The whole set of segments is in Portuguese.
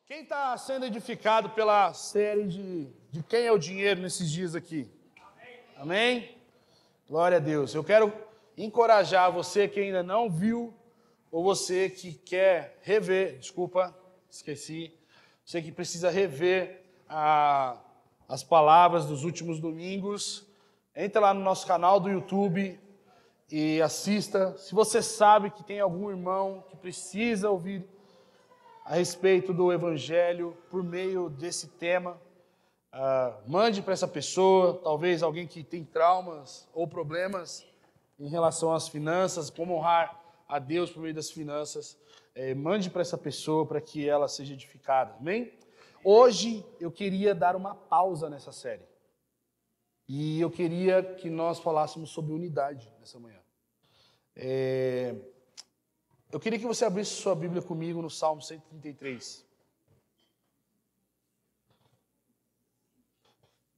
Quem está sendo edificado pela série de Quem é o Dinheiro nesses dias aqui? Amém? Glória a Deus. Eu quero encorajar você que ainda não viu, ou você que quer rever, esqueci, você que precisa rever as palavras dos últimos domingos, entra lá no nosso canal do YouTube e assista. Se você sabe que tem algum irmão que precisa ouvir a respeito do Evangelho por meio desse tema, mande para essa pessoa, talvez alguém que tem traumas ou problemas em relação às finanças, como honrar a Deus por meio das finanças, mande para essa pessoa para que ela seja edificada, amém? Hoje eu queria dar uma pausa nessa série e eu queria que nós falássemos sobre unidade nessa manhã. Eu queria que você abrisse sua Bíblia comigo no Salmo 133.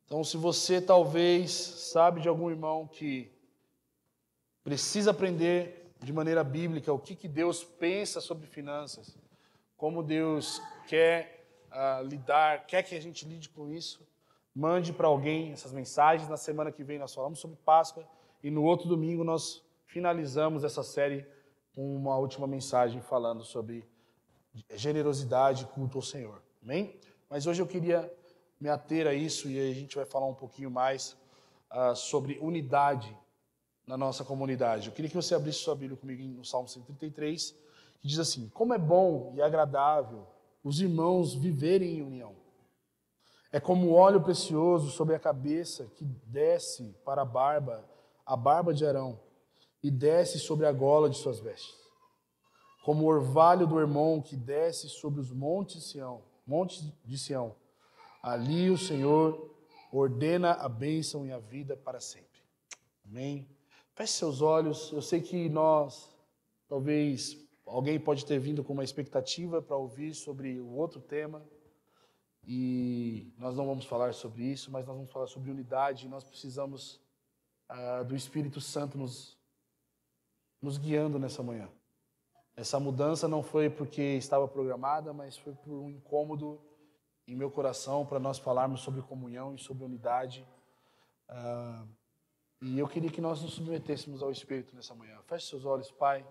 Então, se você talvez sabe de algum irmão que precisa aprender de maneira bíblica o que Deus pensa sobre finanças, como Deus quer quer que a gente lide com isso, mande para alguém essas mensagens. Na semana que vem nós falamos sobre Páscoa e no outro domingo nós finalizamos essa série com uma última mensagem falando sobre generosidade e culto ao Senhor. Amém? Mas hoje eu queria me ater a isso e aí a gente vai falar um pouquinho mais sobre unidade na nossa comunidade. Eu queria que você abrisse sua Bíblia comigo no Salmo 133, que diz assim: como é bom e agradável os irmãos viverem em união. É como óleo precioso sobre a cabeça que desce para a barba de Arão, e desce sobre a gola de suas vestes. Como o orvalho do Hermon que desce sobre os montes de Sião. Ali o Senhor ordena a bênção e a vida para sempre. Amém? Feche seus olhos. Eu sei que talvez alguém pode ter vindo com uma expectativa para ouvir sobre o outro tema. E nós não vamos falar sobre isso, mas nós vamos falar sobre unidade. E nós precisamos do Espírito Santo nos guiando nessa manhã. Essa mudança não foi porque estava programada, mas foi por um incômodo em meu coração para nós falarmos sobre comunhão e sobre unidade. E eu queria que nós nos submetêssemos ao Espírito nessa manhã. Feche seus olhos, Pai.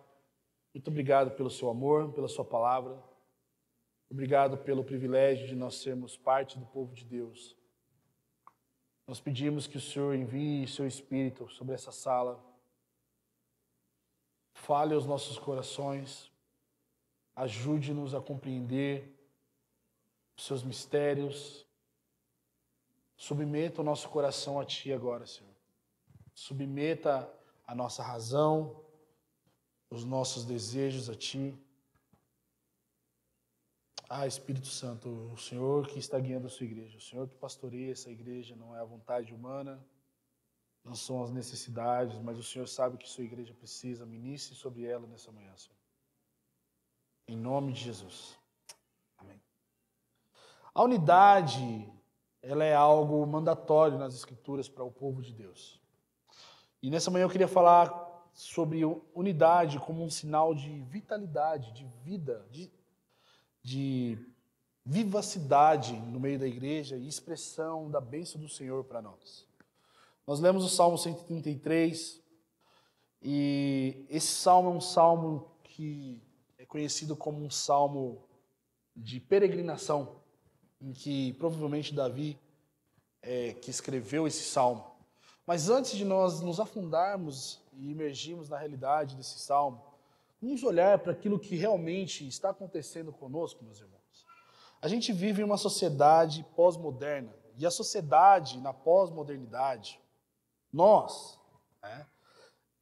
Muito obrigado pelo seu amor, pela sua palavra. Obrigado pelo privilégio de nós sermos parte do povo de Deus. Nós pedimos que o Senhor envie seu Espírito sobre essa sala. Fale aos nossos corações, ajude-nos a compreender os seus mistérios. Submeta o nosso coração a Ti agora, Senhor. Submeta a nossa razão, os nossos desejos a Ti. Espírito Santo, o Senhor que está guiando a sua igreja, o Senhor que pastoreia essa igreja, não é a vontade humana, não são as necessidades, mas o Senhor sabe que sua igreja precisa. Ministre sobre ela nessa manhã, Senhor. Em nome de Jesus. Amém. A unidade, ela é algo mandatório nas Escrituras para o povo de Deus. E nessa manhã eu queria falar sobre unidade como um sinal de vitalidade, de vida, de vivacidade no meio da igreja e expressão da bênção do Senhor para nós. Nós lemos o Salmo 133 e esse salmo é um salmo que é conhecido como um salmo de peregrinação, em que provavelmente Davi que escreveu esse salmo. Mas antes de nós nos afundarmos e imergirmos na realidade desse salmo, vamos olhar para aquilo que realmente está acontecendo conosco, meus irmãos. A gente vive em uma sociedade pós-moderna e a sociedade na pós-modernidade, nós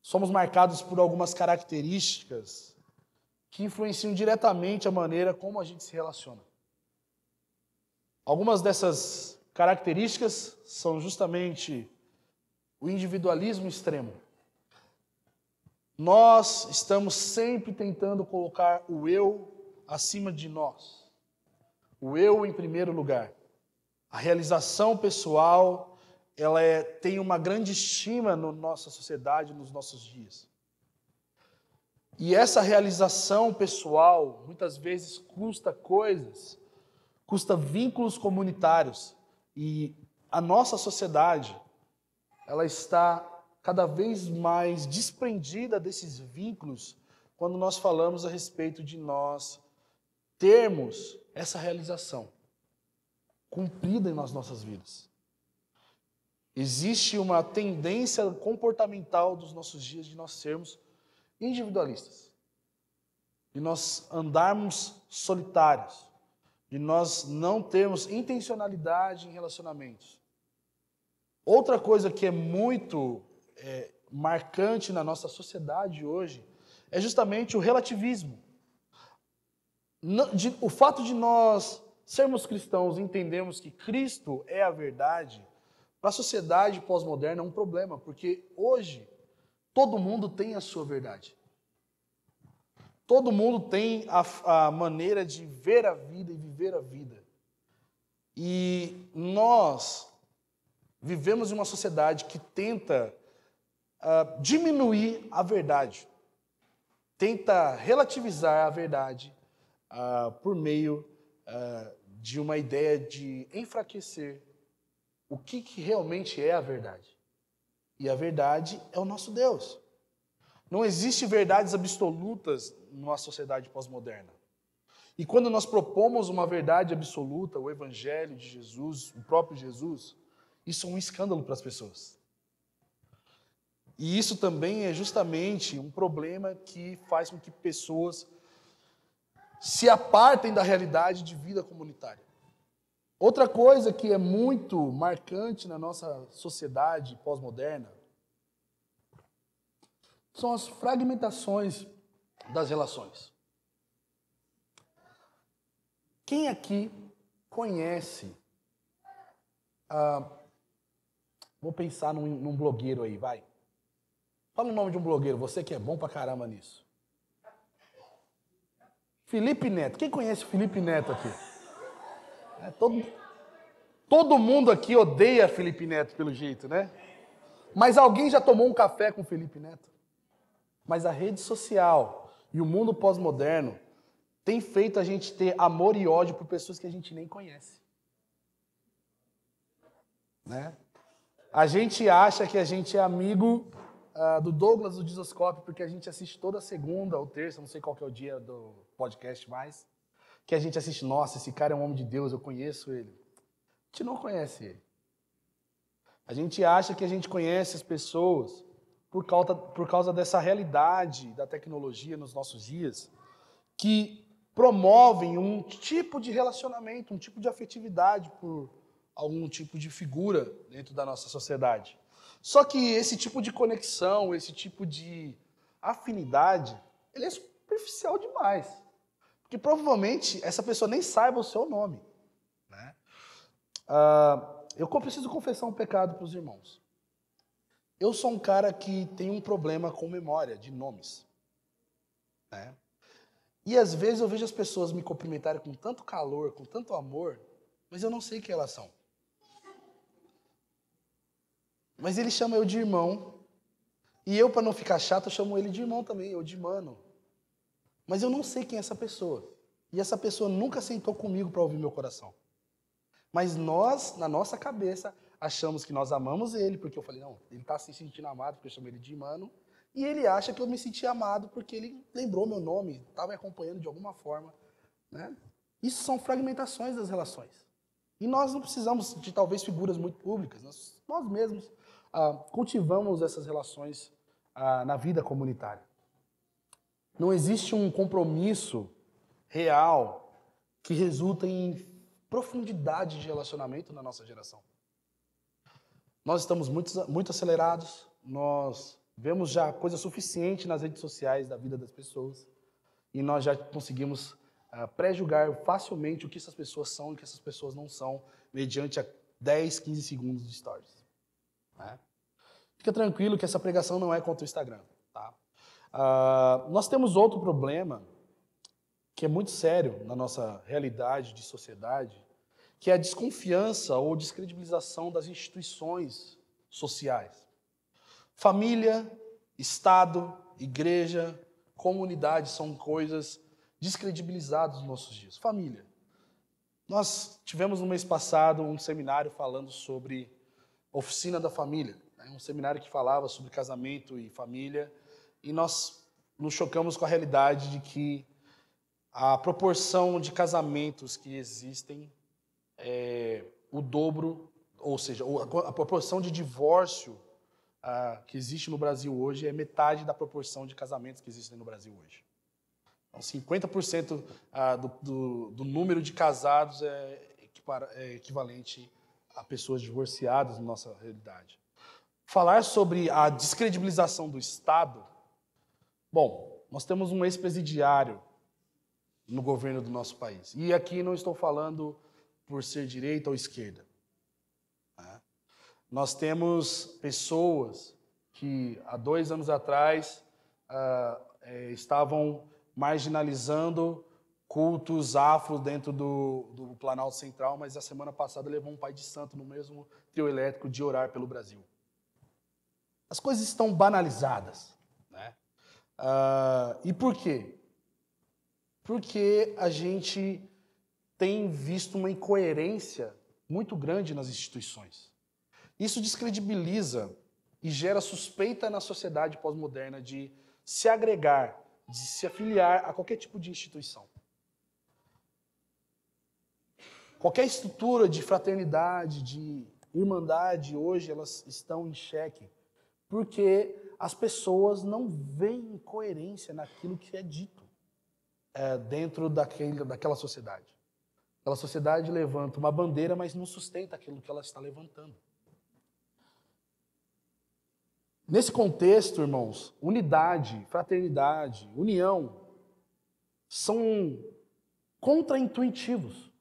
somos marcados por algumas características que influenciam diretamente a maneira como a gente se relaciona. Algumas dessas características são justamente o individualismo extremo. Nós estamos sempre tentando colocar o eu acima de nós. O eu em primeiro lugar. A realização pessoal ela tem uma grande estima na nossa sociedade, nos nossos dias. E essa realização pessoal, muitas vezes, custa coisas custa vínculos comunitários. E a nossa sociedade, ela está cada vez mais desprendida desses vínculos quando nós falamos a respeito de nós termos essa realização cumprida nas nossas vidas. Existe uma tendência comportamental dos nossos dias de nós sermos individualistas, de nós andarmos solitários, de nós não termos intencionalidade em relacionamentos. Outra coisa que é muito marcante na nossa sociedade hoje é justamente o relativismo. O fato de nós sermos cristãos e entendermos que Cristo é a verdade, para a sociedade pós-moderna é um problema, porque hoje todo mundo tem a sua verdade. Todo mundo tem a maneira de ver a vida e viver a vida. E nós vivemos em uma sociedade que tenta diminuir a verdade, tenta relativizar a verdade por meio de uma ideia de enfraquecer o que realmente é a verdade. E a verdade é o nosso Deus. Não existe verdades absolutas numa sociedade pós-moderna. E quando nós propomos uma verdade absoluta, o Evangelho de Jesus, o próprio Jesus, isso é um escândalo para as pessoas. E isso também é justamente um problema que faz com que pessoas se apartem da realidade de vida comunitária. Outra coisa que é muito marcante na nossa sociedade pós-moderna são as fragmentações das relações. Quem aqui conhece... vou pensar num blogueiro aí, vai. Fala o nome de um blogueiro, você que é bom pra caramba nisso. Felipe Neto. Quem conhece o Felipe Neto aqui? Todo mundo aqui odeia Felipe Neto, pelo jeito, né? Mas alguém já tomou um café com Felipe Neto? Mas a rede social e o mundo pós-moderno tem feito a gente ter amor e ódio por pessoas que a gente nem conhece. Né? A gente acha que a gente é amigo do Douglas do Dizoscope porque a gente assiste toda segunda ou terça, não sei qual que é o dia do podcast mais, que a gente assiste, nossa, esse cara é um homem de Deus, eu conheço ele. A gente não conhece ele. A gente acha que a gente conhece as pessoas por causa dessa realidade da tecnologia nos nossos dias, que promovem um tipo de relacionamento, um tipo de afetividade por algum tipo de figura dentro da nossa sociedade. Só que esse tipo de conexão, esse tipo de afinidade, ele é superficial demais. Porque provavelmente essa pessoa nem saiba o seu nome. Né? Eu preciso confessar um pecado para os irmãos. Eu sou um cara que tem um problema com memória de nomes. Né? E às vezes eu vejo as pessoas me cumprimentarem com tanto calor, com tanto amor, mas eu não sei quem elas são. Mas ele chama eu de irmão. E eu, para não ficar chato, eu chamo ele de irmão também, ou de mano. Mas eu não sei quem é essa pessoa. E essa pessoa nunca sentou comigo para ouvir meu coração. Mas nós, na nossa cabeça, achamos que nós amamos ele, porque eu falei, não, ele está se sentindo amado, porque eu chamo ele de mano. E ele acha que eu me senti amado porque ele lembrou meu nome, estava me acompanhando de alguma forma. Né? Isso são fragmentações das relações. E nós não precisamos de, talvez, figuras muito públicas. Nós mesmos cultivamos essas relações na vida comunitária. Não existe um compromisso real que resulta em profundidade de relacionamento na nossa geração. Nós estamos muito acelerados, nós vemos já coisa suficiente nas redes sociais da vida das pessoas e nós já conseguimos pré-julgar facilmente o que essas pessoas são e o que essas pessoas não são mediante a 10, 15 segundos de stories. Né? Fica tranquilo que essa pregação não é contra o Instagram. Tá? Nós temos outro problema que é muito sério na nossa realidade de sociedade, que é a desconfiança ou descredibilização das instituições sociais. Família, Estado, igreja, comunidade são coisas descredibilizadas nos nossos dias. Família. Nós tivemos no mês passado um seminário falando sobre oficina da família, né? Um seminário que falava sobre casamento e família, e nós nos chocamos com a realidade de que a proporção de casamentos que existem é o dobro, ou seja, a proporção de divórcio que existe no Brasil hoje é metade da proporção de casamentos que existem no Brasil hoje. Então, 50% do número de casados é equivalente a pessoas divorciadas na nossa realidade. Falar sobre a descredibilização do Estado, bom, nós temos um ex-presidiário no governo do nosso país. E aqui não estou falando por ser direita ou esquerda. Nós temos pessoas que há 2 anos atrás estavam marginalizando cultos afro dentro do Planalto Central, mas a semana passada levou um pai de santo no mesmo trio elétrico de orar pelo Brasil. As coisas estão banalizadas, né? E por quê? Porque a gente tem visto uma incoerência muito grande nas instituições. Isso descredibiliza e gera suspeita na sociedade pós-moderna de se agregar, de se afiliar a qualquer tipo de instituição. Qualquer estrutura de fraternidade, de irmandade, hoje elas estão em xeque, porque as pessoas não veem coerência naquilo que é dito dentro daquela sociedade. Aquela sociedade levanta uma bandeira, mas não sustenta aquilo que ela está levantando. Nesse contexto, irmãos, unidade, fraternidade, união são contraintuitivos.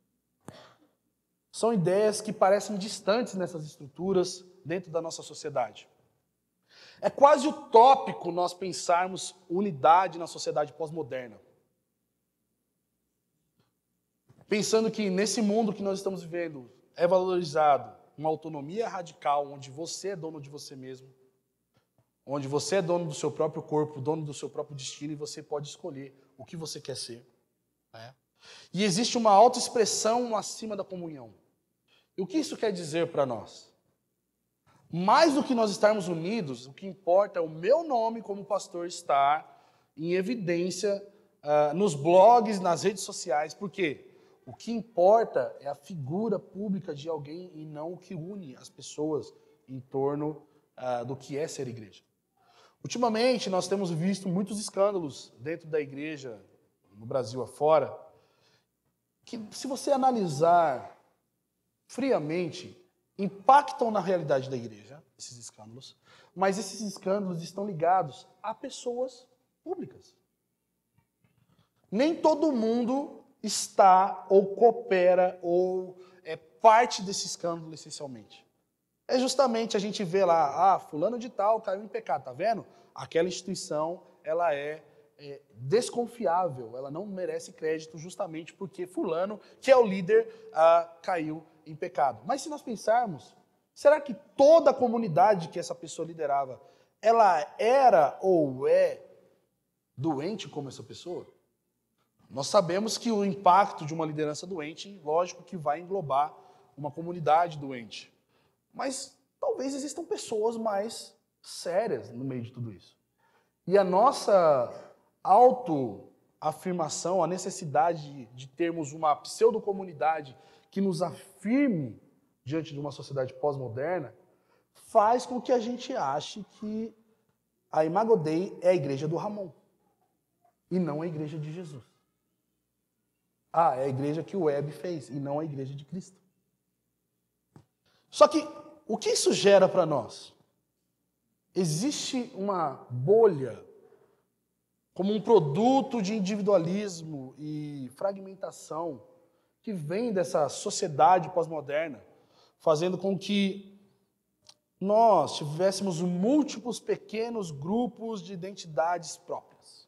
São ideias que parecem distantes nessas estruturas dentro da nossa sociedade. É quase utópico nós pensarmos unidade na sociedade pós-moderna. Pensando que nesse mundo que nós estamos vivendo é valorizado uma autonomia radical, onde você é dono de você mesmo, onde você é dono do seu próprio corpo, dono do seu próprio destino, e você pode escolher o que você quer ser. Né? E existe uma autoexpressão acima da comunhão. E o que isso quer dizer para nós? Mais do que nós estarmos unidos, o que importa é o meu nome como pastor estar em evidência nos blogs, nas redes sociais. Por quê? O que importa é a figura pública de alguém e não o que une as pessoas em torno do que é ser igreja. Ultimamente, nós temos visto muitos escândalos dentro da igreja, no Brasil afora, que, se você analisar friamente, impactam na realidade da igreja, esses escândalos, mas esses escândalos estão ligados a pessoas públicas. Nem todo mundo está ou coopera ou é parte desse escândalo essencialmente. É justamente a gente vê lá, fulano de tal caiu em pecado, tá vendo? Aquela instituição, ela é desconfiável, ela não merece crédito justamente porque fulano, que é o líder, caiu em pecado. Mas se nós pensarmos, será que toda a comunidade que essa pessoa liderava, ela era ou é doente como essa pessoa? Nós sabemos que o impacto de uma liderança doente, lógico que vai englobar uma comunidade doente. Mas talvez existam pessoas mais sérias no meio de tudo isso. E a nossa autoafirmação, a necessidade de termos uma pseudo-comunidade que nos afirme diante de uma sociedade pós-moderna, faz com que a gente ache que a Imago Dei é a igreja do Ramon e não a igreja de Jesus. É a igreja que o Web fez e não a igreja de Cristo. Só que o que isso gera para nós? Existe uma bolha como um produto de individualismo e fragmentação que vem dessa sociedade pós-moderna, fazendo com que nós tivéssemos múltiplos pequenos grupos de identidades próprias.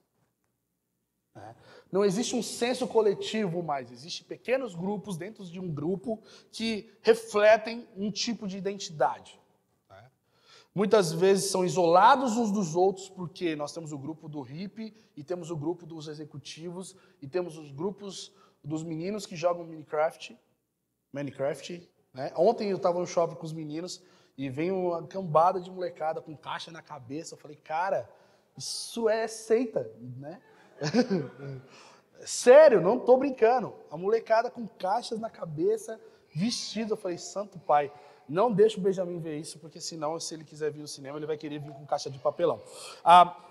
Não existe um senso coletivo mais, existem pequenos grupos dentro de um grupo que refletem um tipo de identidade. Muitas vezes são isolados uns dos outros, porque nós temos o grupo do hippie, e temos o grupo dos executivos, e temos os grupos dos meninos que jogam Minecraft, Minecraft, né? Ontem eu estava no shopping com os meninos e veio uma cambada de molecada com caixa na cabeça. Eu falei, cara, isso é seita, né? Sério, não tô brincando. A molecada com caixas na cabeça, vestido. Eu falei, santo pai, não deixa o Benjamin ver isso, porque senão, se ele quiser vir no cinema, ele vai querer vir com caixa de papelão.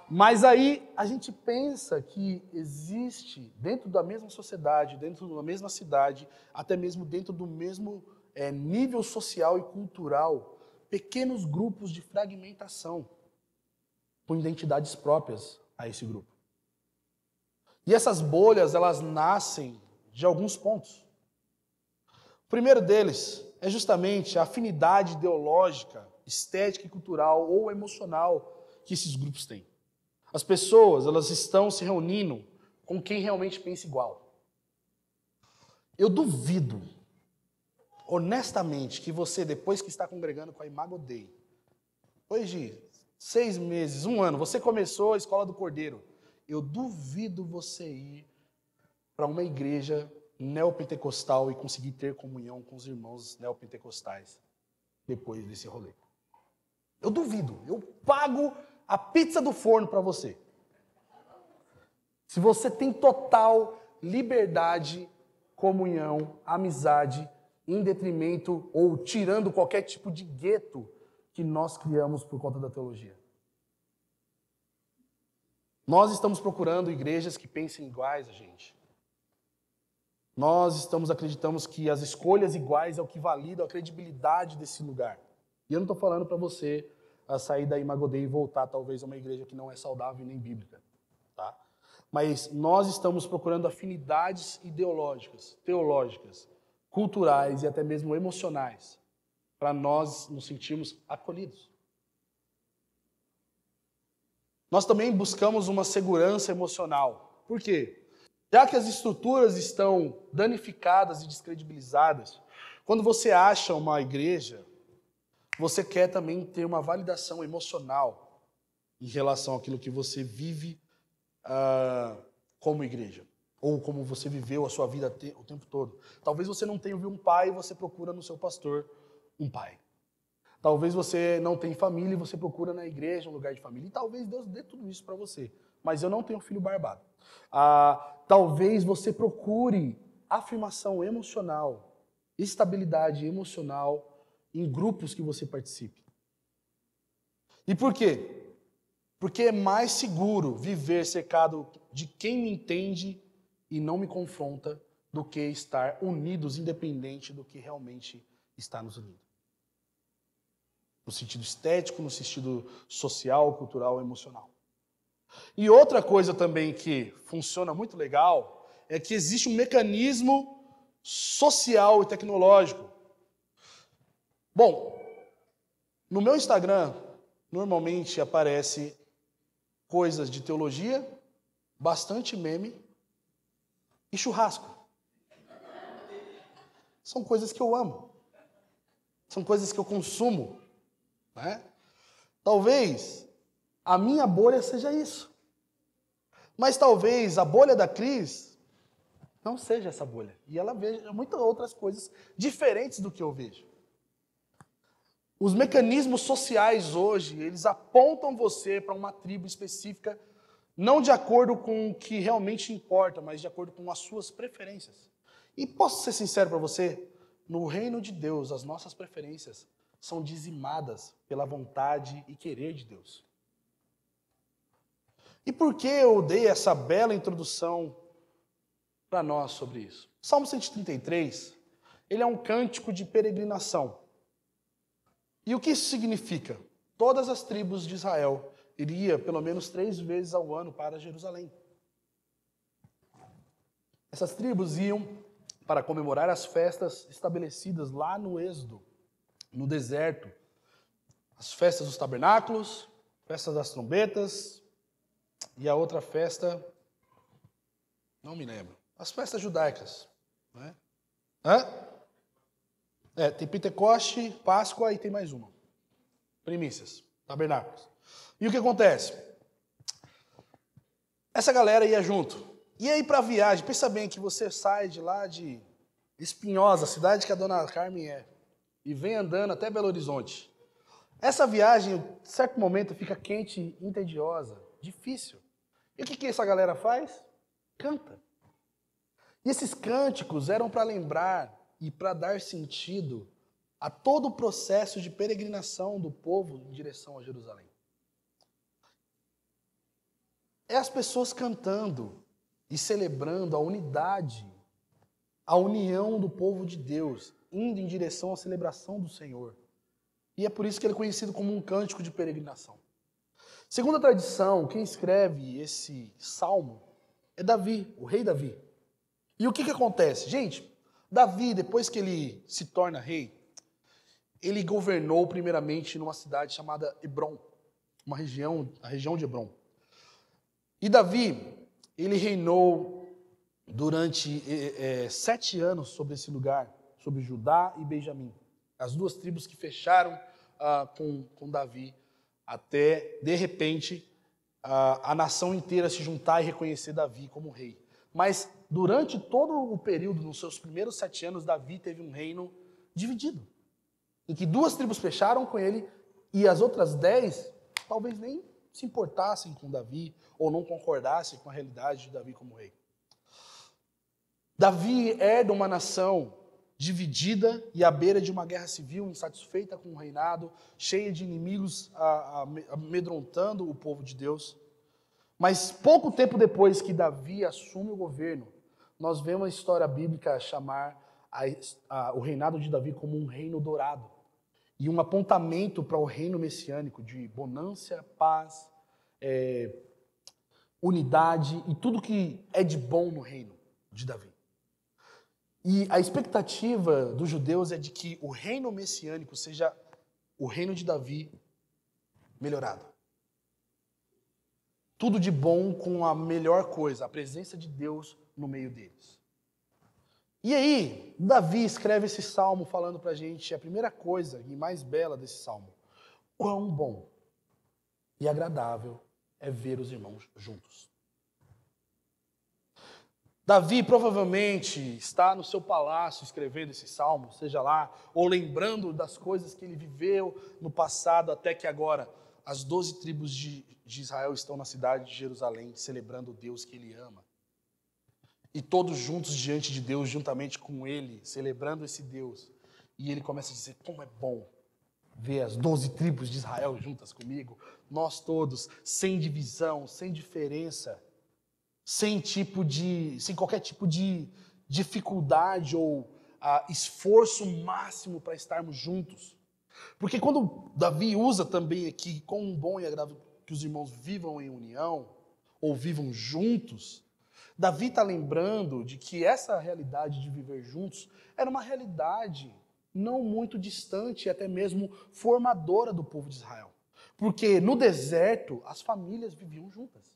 Mas aí a gente pensa que existe, dentro da mesma sociedade, dentro da mesma cidade, até mesmo dentro do mesmo nível social e cultural, pequenos grupos de fragmentação, com identidades próprias a esse grupo. E essas bolhas, elas nascem de alguns pontos. O primeiro deles é justamente a afinidade ideológica, estética e cultural ou emocional que esses grupos têm. As pessoas, elas estão se reunindo com quem realmente pensa igual. Eu duvido, honestamente, que você, depois que está congregando com a Imago Dei, depois de 6 meses, 1 ano, você começou a Escola do Cordeiro, eu duvido você ir para uma igreja neopentecostal e conseguir ter comunhão com os irmãos neopentecostais depois desse rolê. Eu duvido. Eu pago a pizza do forno para você. Se você tem total liberdade, comunhão, amizade, em detrimento ou tirando qualquer tipo de gueto que nós criamos por conta da teologia. Nós estamos procurando igrejas que pensem iguais a gente. Nós acreditamos que as escolhas iguais é o que valida a credibilidade desse lugar. E eu não estou falando para você sair da Imago Dei e voltar talvez a uma igreja que não é saudável nem bíblica. Tá? Mas nós estamos procurando afinidades ideológicas, teológicas, culturais e até mesmo emocionais, para nós nos sentirmos acolhidos. Nós também buscamos uma segurança emocional. Por quê? Já que as estruturas estão danificadas e descredibilizadas, quando você acha uma igreja, você quer também ter uma validação emocional em relação àquilo que você vive como igreja, ou como você viveu a sua vida o tempo todo. Talvez você não tenha ouvido um pai e você procura no seu pastor um pai. Talvez você não tenha família e você procura na igreja um lugar de família. E talvez Deus dê tudo isso para você. Mas eu não tenho filho barbado. Talvez você procure afirmação emocional, estabilidade emocional em grupos que você participe. E por quê? Porque é mais seguro viver cercado de quem me entende e não me confronta do que estar unidos, independente do que realmente está nos unindo. No sentido estético, no sentido social, cultural, emocional. E outra coisa também que funciona muito legal é que existe um mecanismo social e tecnológico. Bom, no meu Instagram, normalmente aparece coisas de teologia, bastante meme e churrasco. São coisas que eu amo. São coisas que eu consumo. Né? Talvez a minha bolha seja isso. Mas talvez a bolha da Cris não seja essa bolha. E ela veja muitas outras coisas diferentes do que eu vejo. Os mecanismos sociais hoje, eles apontam você para uma tribo específica, não de acordo com o que realmente importa, mas de acordo com as suas preferências. E posso ser sincero para você? No reino de Deus, as nossas preferências são dizimadas pela vontade e querer de Deus. E por que eu dei essa bela introdução para nós sobre isso? Salmo 133, ele é um cântico de peregrinação. E o que isso significa? Todas as tribos de Israel iriam pelo menos 3 vezes ao ano para Jerusalém. Essas tribos iam para comemorar as festas estabelecidas lá no Êxodo, no deserto. As festas dos tabernáculos, festas das trombetas e a outra festa, não me lembro. As festas judaicas. Né? Tem Pentecoste, Páscoa e tem mais uma. Primícias, tabernáculos. E o que acontece? Essa galera ia junto. E aí para a viagem, pensa bem que você sai de lá de Espinhosa, cidade que a dona Carmen é, e vem andando até Belo Horizonte. Essa viagem, em certo momento, fica quente, entediosa, difícil. E o que essa galera faz? Canta. E esses cânticos eram para lembrar e para dar sentido a todo o processo de peregrinação do povo em direção a Jerusalém. É as pessoas cantando e celebrando a unidade, a união do povo de Deus, indo em direção à celebração do Senhor. E é por isso que ele é conhecido como um cântico de peregrinação. Segundo a tradição, quem escreve esse salmo é Davi, o rei Davi. E o que acontece? Gente, Davi, depois que ele se torna rei, ele governou primeiramente numa cidade chamada Hebrom, a região de Hebrom. E Davi, ele reinou durante 7 anos sobre esse lugar, sobre Judá e Benjamim. As duas tribos que fecharam com Davi, até, de repente, a nação inteira se juntar e reconhecer Davi como rei. Mas, durante todo o período, nos seus primeiros 7 anos, Davi teve um reino dividido, em que 2 tribos fecharam com ele e as outras 10 talvez nem se importassem com Davi ou não concordassem com a realidade de Davi como rei. Davi é de uma nação dividida e à beira de uma guerra civil, insatisfeita com o reinado, cheia de inimigos amedrontando o povo de Deus. Mas pouco tempo depois que Davi assume o governo, nós vemos a história bíblica chamar o reinado de Davi como um reino dourado e um apontamento para o reino messiânico de bonança, paz, unidade e tudo que é de bom no reino de Davi. E a expectativa dos judeus é de que o reino messiânico seja o reino de Davi melhorado. Tudo de bom com a melhor coisa, a presença de Deus no meio deles. E aí, Davi escreve esse salmo falando para a gente a primeira coisa e mais bela desse salmo. Quão bom e agradável é ver os irmãos juntos. Davi provavelmente está no seu palácio escrevendo esse salmo, seja lá, ou lembrando das coisas que ele viveu no passado, até que agora as 12 tribos de Israel estão na cidade de Jerusalém, celebrando o Deus que ele ama. E todos juntos diante de Deus, juntamente com ele, celebrando esse Deus. E ele começa a dizer, como é bom ver as 12 tribos de Israel juntas comigo, nós todos, sem divisão, sem diferença, sem qualquer tipo de dificuldade ou esforço máximo para estarmos juntos. Porque quando Davi usa também aqui, quão bom e agradável que os irmãos vivam em união, ou vivam juntos, Davi está lembrando de que essa realidade de viver juntos era uma realidade não muito distante e até mesmo formadora do povo de Israel. Porque no deserto, as famílias viviam juntas.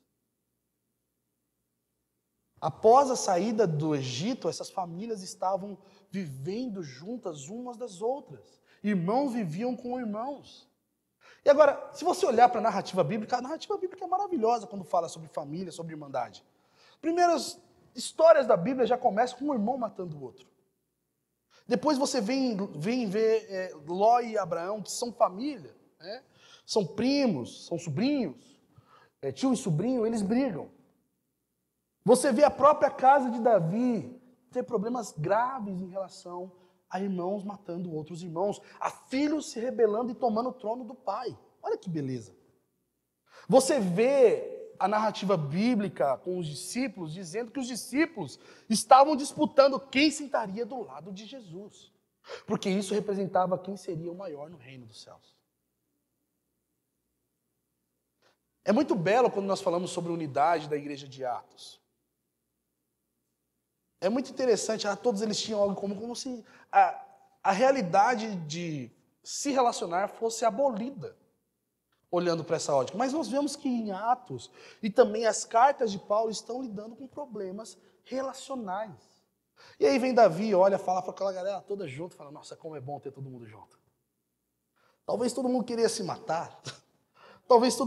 Após a saída do Egito, essas famílias estavam vivendo juntas umas das outras. Irmãos viviam com irmãos. E agora, se você olhar para a narrativa bíblica é maravilhosa quando fala sobre família, sobre irmandade. Primeiras histórias da Bíblia já começam com um irmão matando o outro. Depois você vem ver Ló e Abraão, que são família, né? São primos, são sobrinhos, tio e sobrinho, eles brigam. Você vê a própria casa de Davi ter problemas graves em relação a irmãos matando outros irmãos, a filhos se rebelando e tomando o trono do pai. Olha que beleza. Você vê a narrativa bíblica com os discípulos, dizendo que os discípulos estavam disputando quem sentaria do lado de Jesus. Porque isso representava quem seria o maior no reino dos céus. É muito belo quando nós falamos sobre a unidade da igreja de Atos. É muito interessante, todos eles tinham algo em comum, como se a realidade de se relacionar fosse abolida, olhando para essa ótica. Mas nós vemos que em Atos, e também as cartas de Paulo, estão lidando com problemas relacionais. E aí vem Davi, olha, fala para aquela galera toda junto, fala, nossa, como é bom ter todo mundo junto. Talvez todo mundo queria se matar. Talvez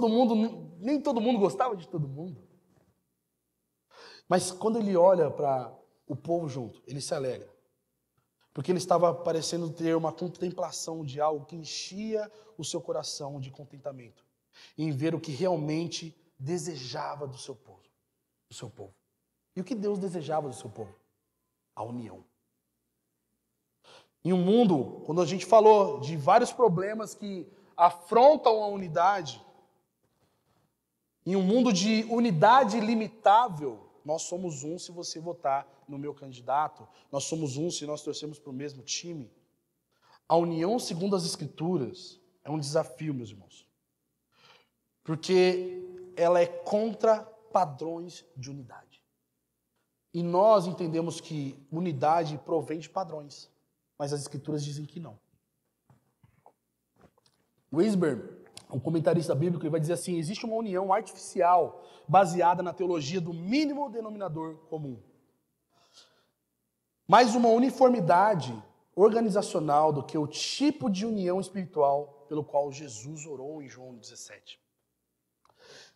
nem todo mundo gostava de todo mundo. Mas quando ele olha para o povo junto, ele se alegra. Porque ele estava parecendo ter uma contemplação de algo que enchia o seu coração de contentamento, em ver o que realmente desejava do seu povo. E o que Deus desejava do seu povo? A união. Em um mundo, quando a gente falou de vários problemas que afrontam a unidade, em um mundo de unidade ilimitável, nós somos um se você votar no meu candidato, nós somos um se nós torcemos para o mesmo time. A união segundo as Escrituras é um desafio, meus irmãos, porque ela é contra padrões de unidade. E nós entendemos que unidade provém de padrões, mas as Escrituras dizem que não. Weisberg, um comentarista bíblico, ele vai dizer assim: existe uma união artificial baseada na teologia do mínimo denominador comum, mais uma uniformidade organizacional do que o tipo de união espiritual pelo qual Jesus orou em João 17.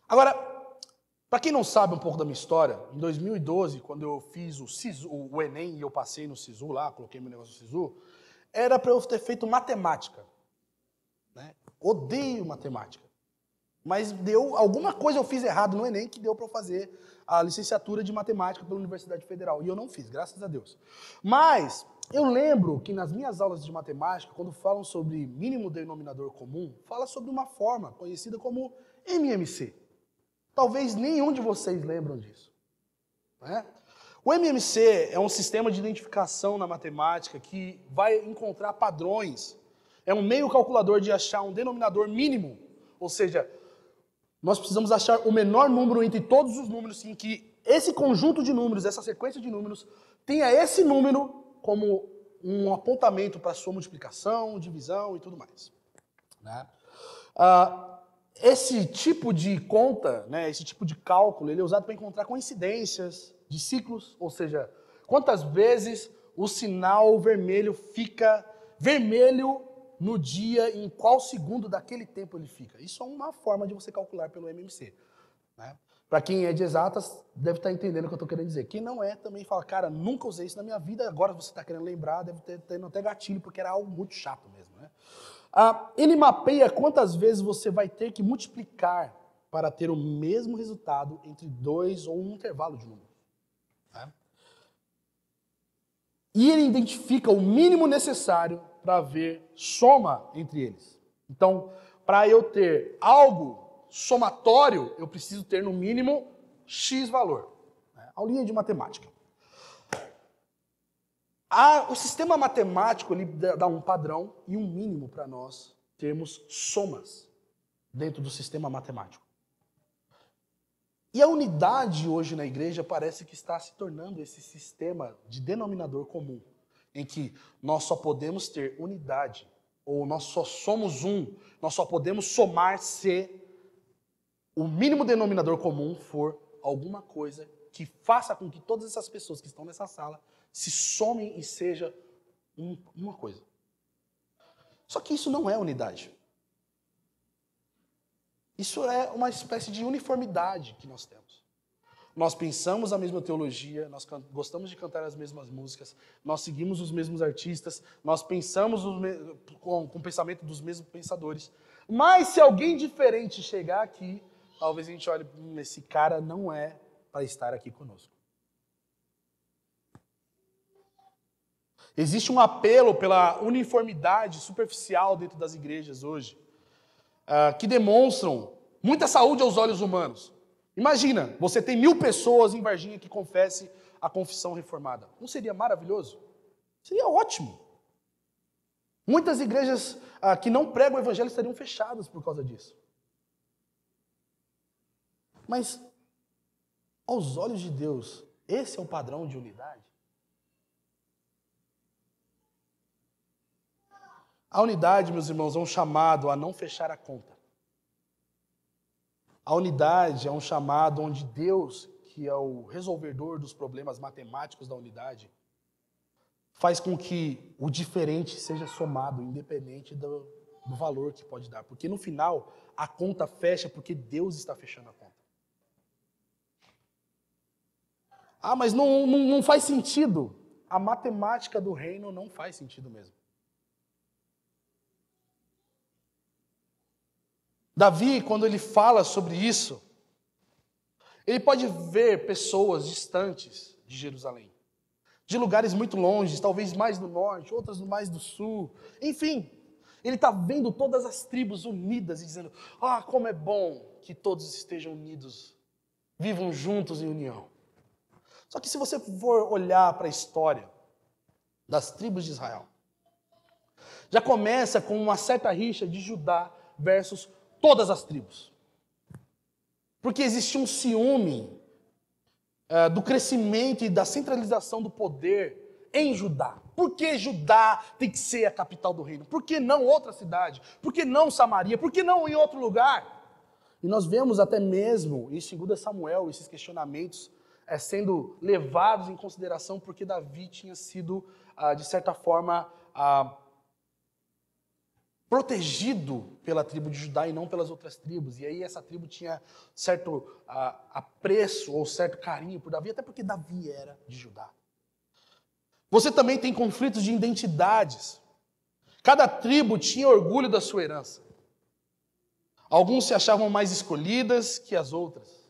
Agora, para quem não sabe um pouco da minha história, em 2012, quando eu fiz o Enem e eu passei no SISU lá, coloquei meu negócio no SISU, era para eu ter feito matemática. Né? Odeio matemática. Mas alguma coisa eu fiz errado no Enem que deu para eu fazer a licenciatura de matemática pela Universidade Federal. E eu não fiz, graças a Deus. Mas eu lembro que nas minhas aulas de matemática, quando falam sobre mínimo denominador comum, fala sobre uma forma conhecida como MMC. Talvez nenhum de vocês lembram disso. Né? O MMC é um sistema de identificação na matemática que vai encontrar padrões. É um meio calculador de achar um denominador mínimo. Ou seja, nós precisamos achar o menor número entre todos os números em que esse conjunto de números, essa sequência de números, tenha esse número como um apontamento para sua multiplicação, divisão e tudo mais. Né? Esse tipo de conta, né, esse tipo de cálculo, ele é usado para encontrar coincidências de ciclos, ou seja, quantas vezes o sinal vermelho fica vermelho no dia, em qual segundo daquele tempo ele fica. Isso é uma forma de você calcular pelo MMC. Né? Para quem é de exatas, deve estar entendendo o que eu estou querendo dizer. Quem não é, também fala, cara, nunca usei isso na minha vida, agora você está querendo lembrar, deve ter tendo até gatilho, porque era algo muito chato mesmo. Né? Ele mapeia quantas vezes você vai ter que multiplicar para ter o mesmo resultado entre dois ou um intervalo de números. Né? E ele identifica o mínimo necessário para haver soma entre eles. Então, para eu ter algo somatório, eu preciso ter no mínimo X valor. Né? Aulinha de matemática. O sistema matemático ele dá um padrão e um mínimo para nós termos somas dentro do sistema matemático. E a unidade hoje na igreja parece que está se tornando esse sistema de denominador comum, em que nós só podemos ter unidade, ou nós só somos um, nós só podemos somar se o mínimo denominador comum for alguma coisa que faça com que todas essas pessoas que estão nessa sala se somem e seja uma coisa. Só que isso não é unidade. Isso é uma espécie de uniformidade que nós temos. Nós pensamos a mesma teologia, nós gostamos de cantar as mesmas músicas, nós seguimos os mesmos artistas, nós pensamos com o pensamento dos mesmos pensadores. Mas se alguém diferente chegar aqui, talvez a gente olhe, esse cara não é para estar aqui conosco. Existe um apelo pela uniformidade superficial dentro das igrejas hoje, que demonstram muita saúde aos olhos humanos. Imagina, você tem 1000 pessoas em Varginha que confessem a confissão reformada. Não seria maravilhoso? Seria ótimo. Muitas igrejas que não pregam o evangelho estariam fechadas por causa disso. Mas, aos olhos de Deus, esse é o padrão de unidade? A unidade, meus irmãos, é um chamado a não fechar a conta. A unidade é um chamado onde Deus, que é o resolvedor dos problemas matemáticos da unidade, faz com que o diferente seja somado, independente do valor que pode dar. Porque no final, a conta fecha porque Deus está fechando a conta. Mas não faz sentido. a matemática do reino não faz sentido mesmo. Davi, quando ele fala sobre isso, ele pode ver pessoas distantes de Jerusalém, de lugares muito longe, talvez mais do norte, outras mais do sul, enfim. Ele está vendo todas as tribos unidas e dizendo, como é bom que todos estejam unidos, vivam juntos em união. Só que se você for olhar para a história das tribos de Israel, já começa com uma certa rixa de Judá versus todas as tribos. Porque existia um ciúme do crescimento e da centralização do poder em Judá. Por que Judá tem que ser a capital do reino? Por que não outra cidade? Por que não Samaria? Por que não em outro lugar? E nós vemos até mesmo em 2 Samuel esses questionamentos sendo levados em consideração porque Davi tinha sido, de certa forma, protegido pela tribo de Judá e não pelas outras tribos. E aí essa tribo tinha certo apreço ou certo carinho por Davi, até porque Davi era de Judá. Você também tem conflitos de identidades. Cada tribo tinha orgulho da sua herança. Alguns se achavam mais escolhidas que as outras.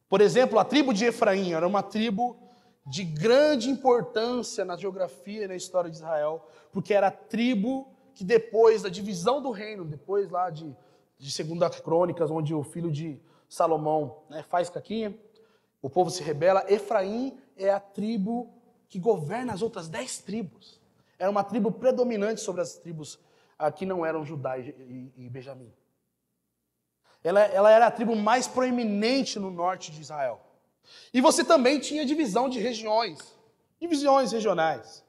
Por exemplo, a tribo de Efraim era uma tribo de grande importância na geografia e na história de Israel, porque era a tribo que depois da divisão do reino, depois lá de 2 Crônicas, onde o filho de Salomão faz caquinha, o povo se rebela, Efraim é a tribo que governa as outras 10 tribos. Era uma tribo predominante sobre as tribos que não eram Judá e Benjamim. Ela era a tribo mais proeminente no norte de Israel. E você também tinha divisão de regiões, divisões regionais.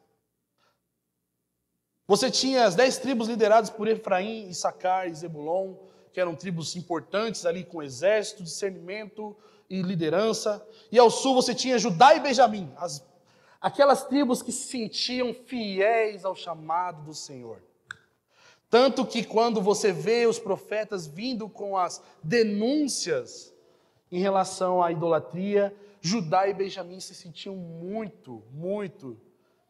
Você tinha as 10 tribos lideradas por Efraim, Issacar e Zebulon, que eram tribos importantes ali com exército, discernimento e liderança. E ao sul você tinha Judá e Benjamim, aquelas tribos que se sentiam fiéis ao chamado do Senhor. Tanto que quando você vê os profetas vindo com as denúncias em relação à idolatria, Judá e Benjamim se sentiam muito,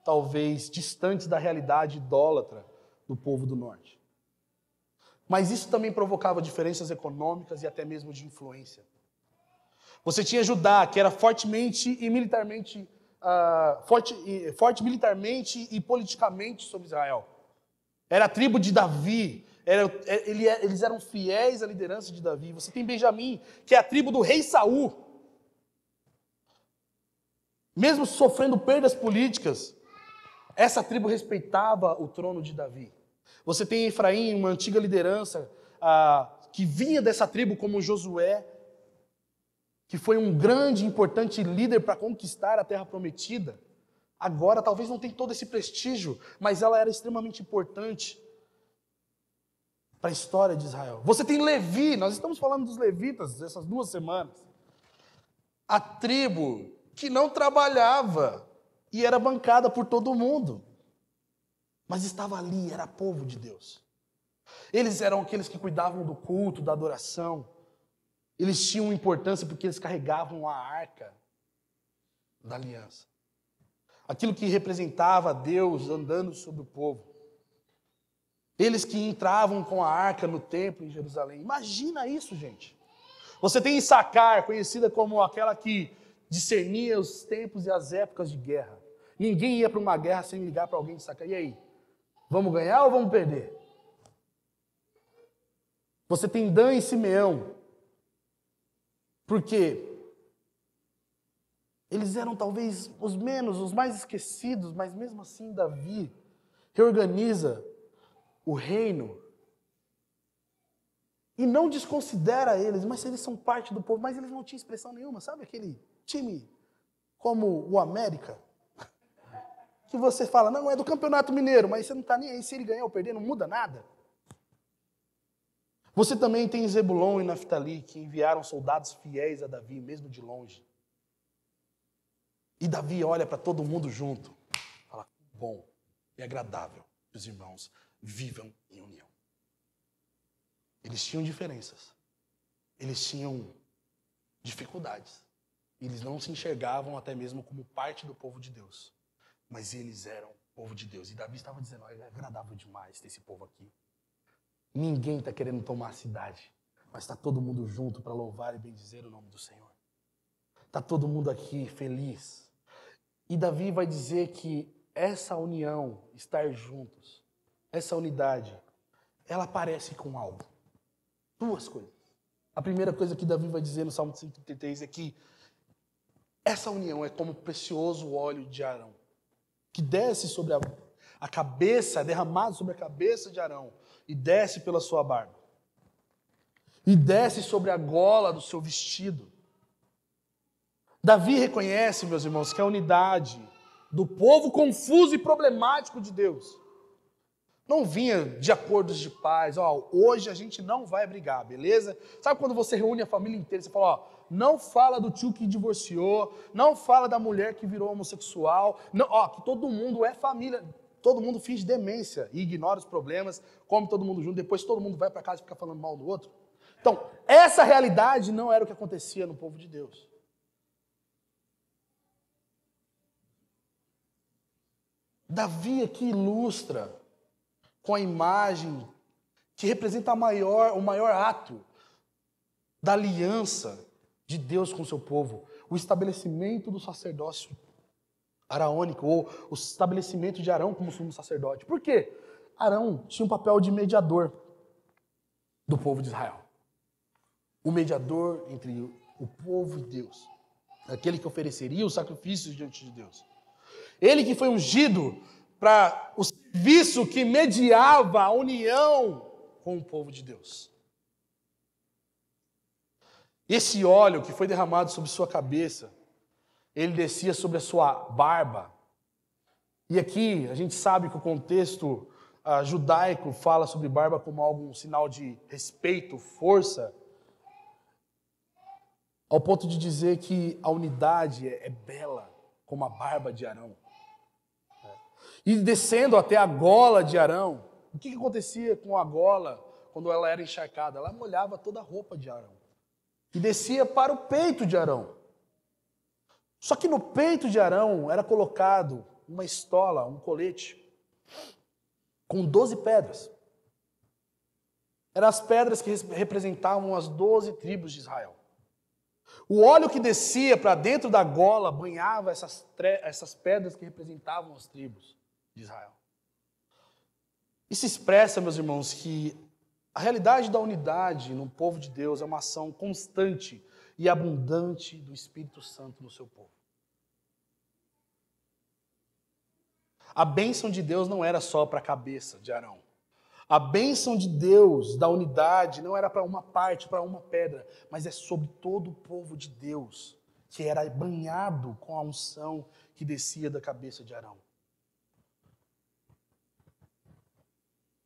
talvez, distantes da realidade idólatra do povo do norte. Mas isso também provocava diferenças econômicas e até mesmo de influência. Você tinha Judá, que era forte militarmente e politicamente sobre Israel. Era a tribo de Davi, eles eram fiéis à liderança de Davi. Você tem Benjamim, que é a tribo do rei Saul. Mesmo sofrendo perdas políticas, essa tribo respeitava o trono de Davi. Você tem Efraim, uma antiga liderança que vinha dessa tribo como Josué, que foi um grande e importante líder para conquistar a terra prometida. Agora talvez não tenha todo esse prestígio, mas ela era extremamente importante para a história de Israel. Você tem Levi, nós estamos falando dos levitas essas 2 semanas. A tribo que não trabalhava e era bancada por todo mundo, mas estava ali, era povo de Deus. Eles eram aqueles que cuidavam do culto, da adoração. Eles tinham importância porque eles carregavam a arca da aliança. Aquilo que representava Deus andando sobre o povo. Eles que entravam com a arca no templo em Jerusalém. Imagina isso, gente. Você tem Issacar, conhecida como aquela que discernia os tempos e as épocas de guerra. Ninguém ia para uma guerra sem ligar para alguém de Issacar. E aí? Vamos ganhar ou vamos perder? Você tem Dan e Simeão. Por quê? Eles eram talvez os mais esquecidos, mas mesmo assim Davi reorganiza o reino e não desconsidera eles, mas eles são parte do povo, mas eles não tinham expressão nenhuma. Sabe aquele time como o América? Que você fala, não, é do Campeonato Mineiro, mas você não está nem aí se ele ganhar ou perder, não muda nada. Você também tem Zebulon e Naftali, que enviaram soldados fiéis a Davi, mesmo de longe. E Davi olha para todo mundo junto, fala, bom e agradável que os irmãos vivam em união. Eles tinham diferenças, eles tinham dificuldades, eles não se enxergavam até mesmo como parte do povo de Deus. mas eles eram povo de Deus. E Davi estava dizendo, é agradável demais ter esse povo aqui. Ninguém está querendo tomar a cidade, mas está todo mundo junto para louvar e bendizer o nome do Senhor. Está todo mundo aqui feliz. E Davi vai dizer que essa união, estar juntos, essa unidade, ela aparece com algo. Duas coisas. A primeira coisa que Davi vai dizer no Salmo 133 é que essa união é como o precioso óleo de Arão, que desce sobre a cabeça, é derramado sobre a cabeça de Arão e desce pela sua barba. E desce sobre a gola do seu vestido. Davi reconhece, meus irmãos, que a unidade do povo confuso e problemático de Deus não vinha de acordos de paz. Hoje a gente não vai brigar, beleza? Sabe quando você reúne a família inteira e você fala, não fala do tio que divorciou, não fala da mulher que virou homossexual, não, que todo mundo é família, todo mundo finge demência e ignora os problemas, come todo mundo junto, depois todo mundo vai para casa e fica falando mal do outro. Então, essa realidade não era o que acontecia no povo de Deus. Davi aqui ilustra com a imagem que representa o maior ato da aliança de Deus com o seu povo, o estabelecimento do sacerdócio araônico, ou o estabelecimento de Arão como sumo sacerdote. Por quê? Arão tinha um papel de mediador do povo de Israel. O mediador entre o povo e Deus. Aquele que ofereceria os sacrifícios diante de Deus. Ele que foi ungido para o serviço que mediava a união com o povo de Deus. Esse óleo que foi derramado sobre sua cabeça, ele descia sobre a sua barba. E aqui a gente sabe que o contexto judaico fala sobre barba como algo, um sinal de respeito, força, ao ponto de dizer que a unidade é bela como a barba de Arão. E descendo até a gola de Arão, o que acontecia com a gola quando ela era encharcada? Ela molhava toda a roupa de Arão. E descia para o peito de Arão. Só que no peito de Arão era colocado uma estola, um colete, com 12 pedras. Eram as pedras que representavam as 12 tribos de Israel. O óleo que descia para dentro da gola banhava essas pedras que representavam as tribos de Israel. Isso expressa, meus irmãos, que a realidade da unidade no povo de Deus é uma ação constante e abundante do Espírito Santo no seu povo. A bênção de Deus não era só para a cabeça de Arão. A bênção de Deus, da unidade, não era para uma parte, para uma pedra, mas é sobre todo o povo de Deus, que era banhado com a unção que descia da cabeça de Arão.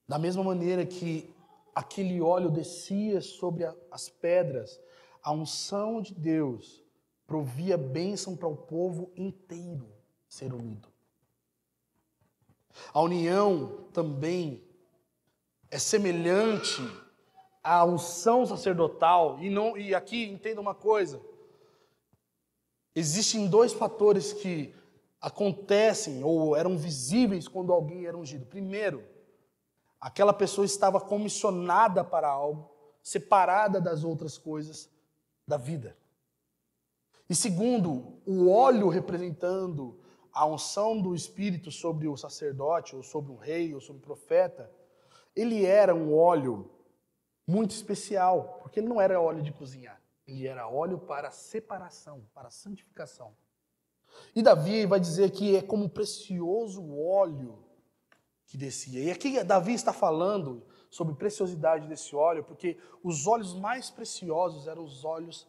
Da mesma maneira que aquele óleo descia sobre as pedras, a unção de Deus provia bênção para o povo inteiro ser unido. A união também é semelhante à unção sacerdotal. E aqui entenda uma coisa. Existem dois fatores que acontecem ou eram visíveis quando alguém era ungido. Primeiro, aquela pessoa estava comissionada para algo, separada das outras coisas da vida. E segundo, o óleo representando a unção do Espírito sobre o sacerdote, ou sobre o rei, ou sobre o profeta, ele era um óleo muito especial, porque ele não era óleo de cozinhar, ele era óleo para separação, para santificação. E Davi vai dizer que é como um precioso óleo que descia. E aqui Davi está falando sobre preciosidade desse óleo, porque os óleos mais preciosos eram os óleos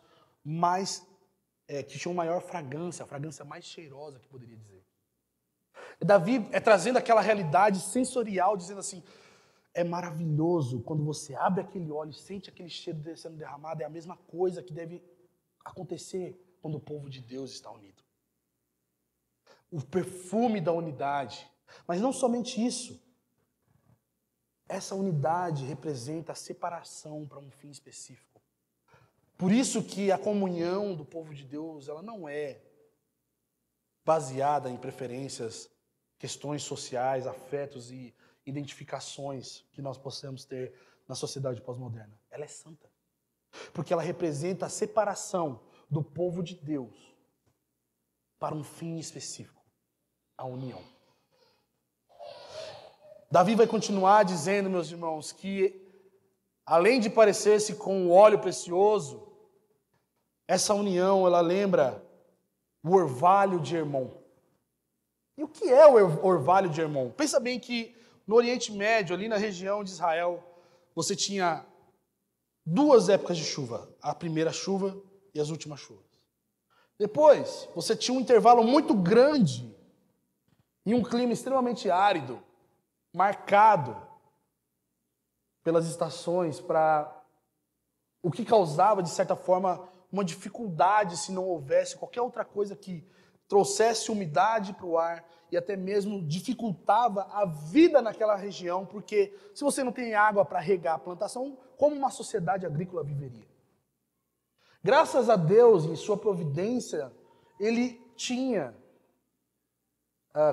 que tinham maior fragrância, a fragrância mais cheirosa que poderia dizer. Davi é trazendo aquela realidade sensorial, dizendo assim, é maravilhoso quando você abre aquele óleo e sente aquele cheiro sendo derramado, é a mesma coisa que deve acontecer quando o povo de Deus está unido. O perfume da unidade. Mas não somente isso. Essa unidade representa a separação para um fim específico. Por isso que a comunhão do povo de Deus, ela não é baseada em preferências questões sociais, afetos e identificações que nós possamos ter na sociedade pós-moderna. Ela é santa. Porque ela representa a separação do povo de Deus para um fim específico, a união. Davi vai continuar dizendo, meus irmãos, que além de parecer-se com o óleo precioso, essa união, ela lembra o orvalho de Hermon. E o que é o orvalho de Hermon? Pensa bem que no Oriente Médio, ali na região de Israel, você tinha duas épocas de chuva. A primeira chuva e as últimas chuvas. Depois, você tinha um intervalo muito grande e um clima extremamente árido, marcado pelas estações, o que causava, de certa forma, uma dificuldade se não houvesse qualquer outra coisa que trouxesse umidade para o ar e até mesmo dificultava a vida naquela região, porque se você não tem água para regar a plantação, como uma sociedade agrícola viveria? Graças a Deus, em sua providência, ele tinha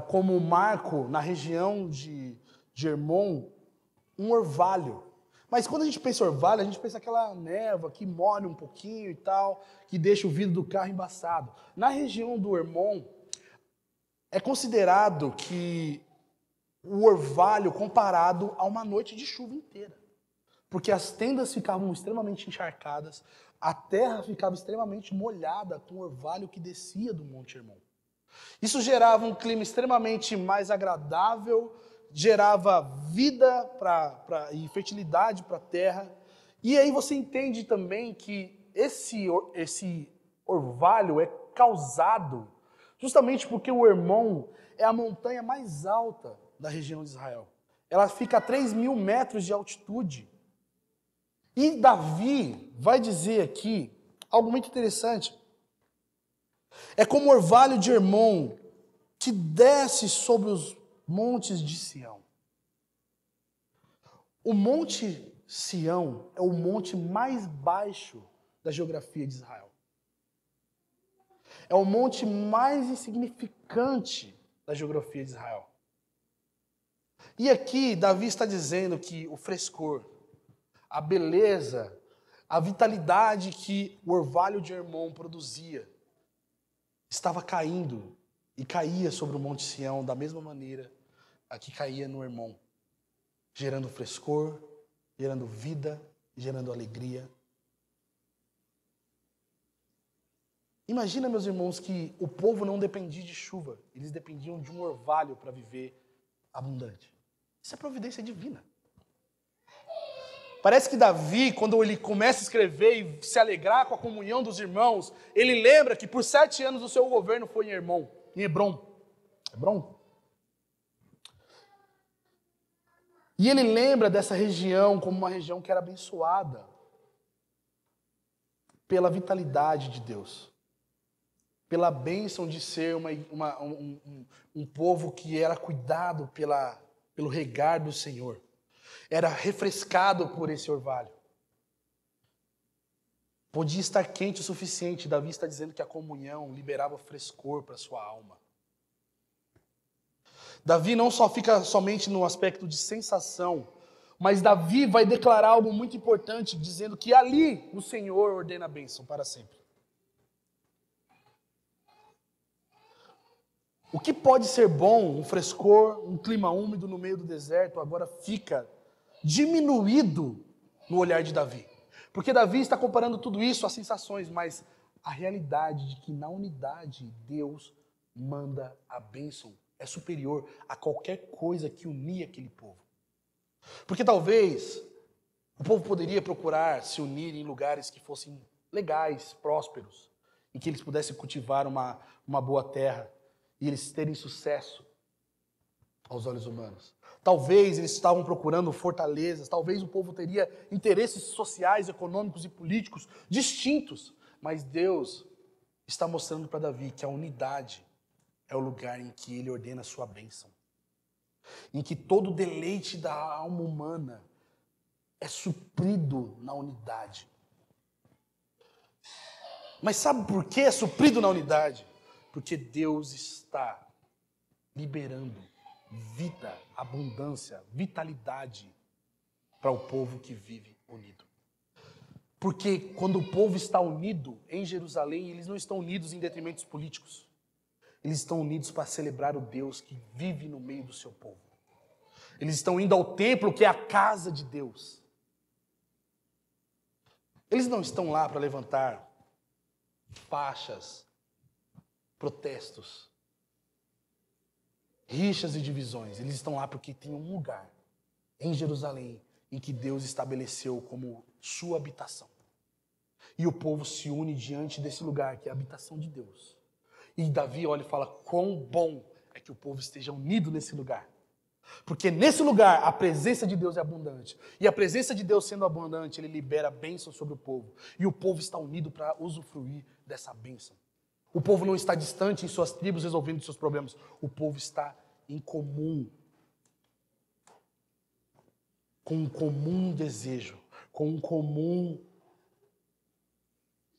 como marco na região de Hermon um orvalho. Mas quando a gente pensa em orvalho, a gente pensa aquela névoa que molha um pouquinho e tal, que deixa o vidro do carro embaçado. Na região do Hermon, é considerado que o orvalho comparado a uma noite de chuva inteira. Porque as tendas ficavam extremamente encharcadas, a terra ficava extremamente molhada com o orvalho que descia do Monte Hermon. Isso gerava um clima extremamente mais agradável, gerava vida e fertilidade para a terra. E aí você entende também que esse orvalho é causado justamente porque o Hermon é a montanha mais alta da região de Israel. Ela fica a 3.000 metros de altitude. E Davi vai dizer aqui algo muito interessante. É como o orvalho de Hermon que desce sobre os montes de Sião. O Monte Sião é o monte mais baixo da geografia de Israel. É o monte mais insignificante da geografia de Israel. E aqui Davi está dizendo que o frescor, a beleza, a vitalidade que o orvalho de Hermon produzia estava caindo e caía sobre o Monte Sião da mesma maneira a que caía no Hermon, gerando frescor, gerando vida, gerando alegria. Imagina, meus irmãos, que o povo não dependia de chuva, eles dependiam de um orvalho para viver abundante. Isso é providência divina. Parece que Davi, quando ele começa a escrever e se alegrar com a comunhão dos irmãos, ele lembra que por 7 anos o seu governo foi em Hebron. E ele lembra dessa região como uma região que era abençoada pela vitalidade de Deus, pela bênção de ser um povo que era cuidado pelo regar do Senhor. Era refrescado por esse orvalho. Podia estar quente o suficiente. Davi está dizendo que a comunhão liberava frescor para a sua alma. Davi não só fica somente no aspecto de sensação, mas Davi vai declarar algo muito importante, dizendo que ali o Senhor ordena a bênção para sempre. O que pode ser bom, um frescor, um clima úmido no meio do deserto, agora fica diminuído no olhar de Davi. Porque Davi está comparando tudo isso às sensações, mas a realidade de que na unidade Deus manda a bênção é superior a qualquer coisa que unia aquele povo. Porque talvez o povo poderia procurar se unir em lugares que fossem legais, prósperos, em que eles pudessem cultivar uma boa terra e eles terem sucesso aos olhos humanos. Talvez eles estavam procurando fortalezas, talvez o povo teria interesses sociais, econômicos e políticos distintos, mas Deus está mostrando para Davi que a unidade é o lugar em que ele ordena a sua bênção, em que todo deleite da alma humana é suprido na unidade. Mas sabe por que é suprido na unidade? Porque Deus está liberando vida, abundância, vitalidade para o povo que vive unido. Porque quando o povo está unido em Jerusalém, eles não estão unidos em detrimentos políticos. Eles estão unidos para celebrar o Deus que vive no meio do seu povo. Eles estão indo ao templo, que é a casa de Deus. Eles não estão lá para levantar faixas, protestos, rixas e divisões. Eles estão lá porque tem um lugar em Jerusalém em que Deus estabeleceu como sua habitação. E o povo se une diante desse lugar, que é a habitação de Deus. E Davi olha e fala, quão bom é que o povo esteja unido nesse lugar. Porque nesse lugar a presença de Deus é abundante. E a presença de Deus sendo abundante, ele libera bênção sobre o povo. E o povo está unido para usufruir dessa bênção. O povo não está distante em suas tribos resolvendo seus problemas. O povo está em comum. Com um comum desejo. Com um comum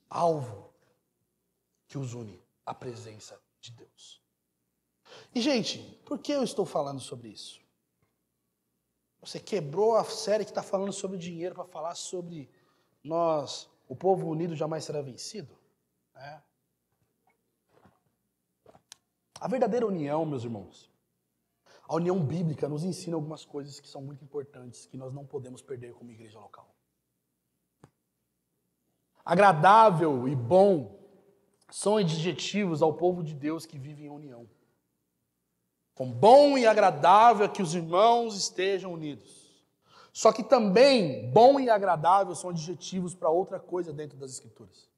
alvo que os une. A presença de Deus. E, gente, por que eu estou falando sobre isso? Você quebrou a série que está falando sobre dinheiro para falar sobre nós, o povo unido jamais será vencido? É. A verdadeira união, meus irmãos, a união bíblica nos ensina algumas coisas que são muito importantes, que nós não podemos perder como igreja local. Agradável e bom são adjetivos ao povo de Deus que vive em união. Com bom e agradável é que os irmãos estejam unidos. Só que também bom e agradável são adjetivos para outra coisa dentro das Escrituras.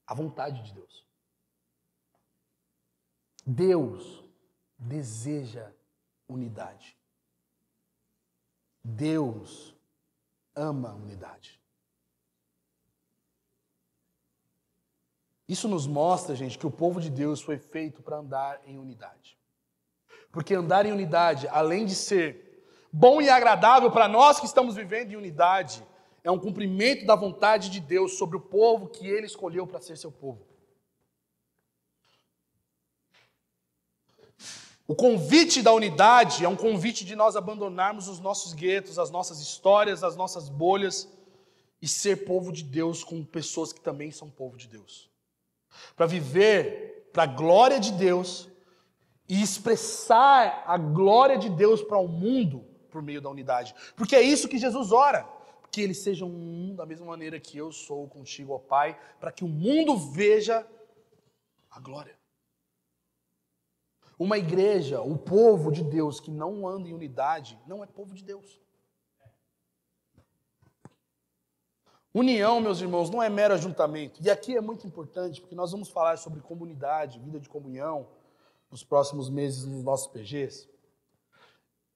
A vontade de Deus. Deus deseja unidade. Deus ama a unidade. Isso nos mostra, gente, que o povo de Deus foi feito para andar em unidade. Porque andar em unidade, além de ser bom e agradável para nós que estamos vivendo em unidade, é um cumprimento da vontade de Deus sobre o povo que Ele escolheu para ser seu povo. O convite da unidade é um convite de nós abandonarmos os nossos guetos, as nossas histórias, as nossas bolhas e ser povo de Deus com pessoas que também são povo de Deus. Para viver para a glória de Deus e expressar a glória de Deus para o mundo por meio da unidade. Porque é isso que Jesus ora. Que eles sejam um da mesma maneira que eu sou contigo, ó Pai, para que o mundo veja a glória. Uma igreja, o povo de Deus que não anda em unidade, não é povo de Deus. União, meus irmãos, não é mero ajuntamento. E aqui é muito importante, porque nós vamos falar sobre comunidade, vida de comunhão, nos próximos meses nos nossos PGs.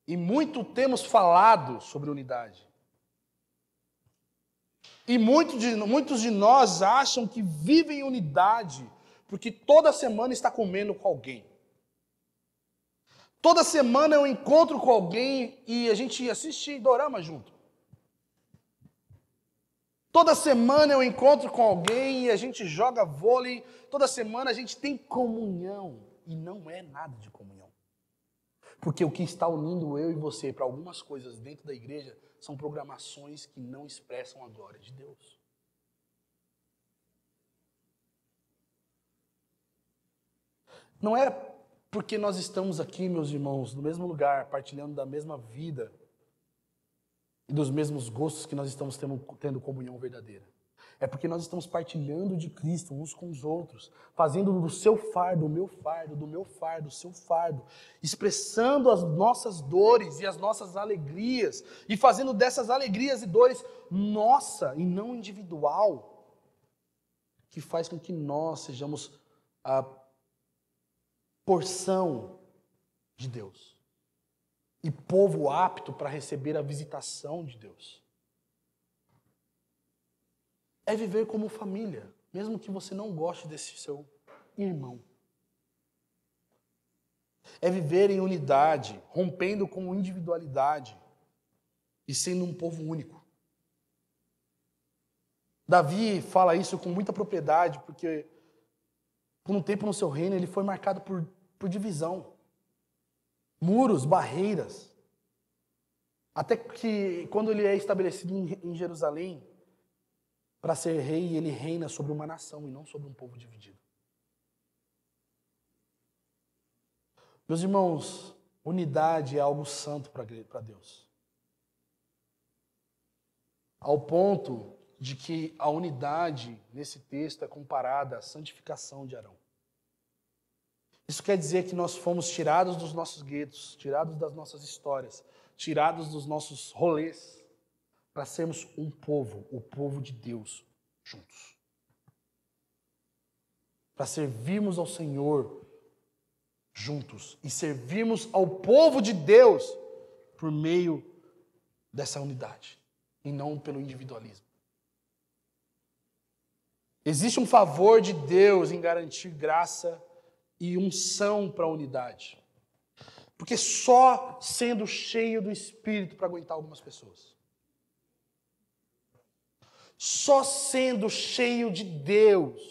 E muito temos falado sobre unidade. E muitos de nós acham que vivem em unidade porque toda semana está comendo com alguém. Toda semana eu encontro com alguém e a gente assiste dorama junto. Toda semana eu encontro com alguém e a gente joga vôlei. Toda semana a gente tem comunhão. E não é nada de comunhão. Porque o que está unindo eu e você para algumas coisas dentro da igreja são programações que não expressam a glória de Deus. Não é porque nós estamos aqui, meus irmãos, no mesmo lugar, partilhando da mesma vida e dos mesmos gostos que nós estamos tendo comunhão verdadeira. É porque nós estamos partilhando de Cristo uns com os outros, fazendo do seu fardo, o meu fardo, do meu fardo, o seu fardo, expressando as nossas dores e as nossas alegrias, e fazendo dessas alegrias e dores nossa e não individual, que faz com que nós sejamos a porção de Deus e povo apto para receber a visitação de Deus. É viver como família, mesmo que você não goste desse seu irmão. É viver em unidade, rompendo com individualidade e sendo um povo único. Davi fala isso com muita propriedade, porque por um tempo no seu reino ele foi marcado por divisão. muros, barreiras. Até que quando ele é estabelecido em Jerusalém, para ser rei, ele reina sobre uma nação e não sobre um povo dividido. Meus irmãos, unidade é algo santo para Deus. Ao ponto de que a unidade nesse texto é comparada à santificação de Arão. Isso quer dizer que nós fomos tirados dos nossos guetos, tirados das nossas histórias, tirados dos nossos rolês, para sermos um povo, o povo de Deus, juntos. Para servirmos ao Senhor juntos e servirmos ao povo de Deus por meio dessa unidade e não pelo individualismo. Existe um favor de Deus em garantir graça e unção para a unidade. Porque só sendo cheio do Espírito para aguentar algumas pessoas. Só sendo cheio de Deus.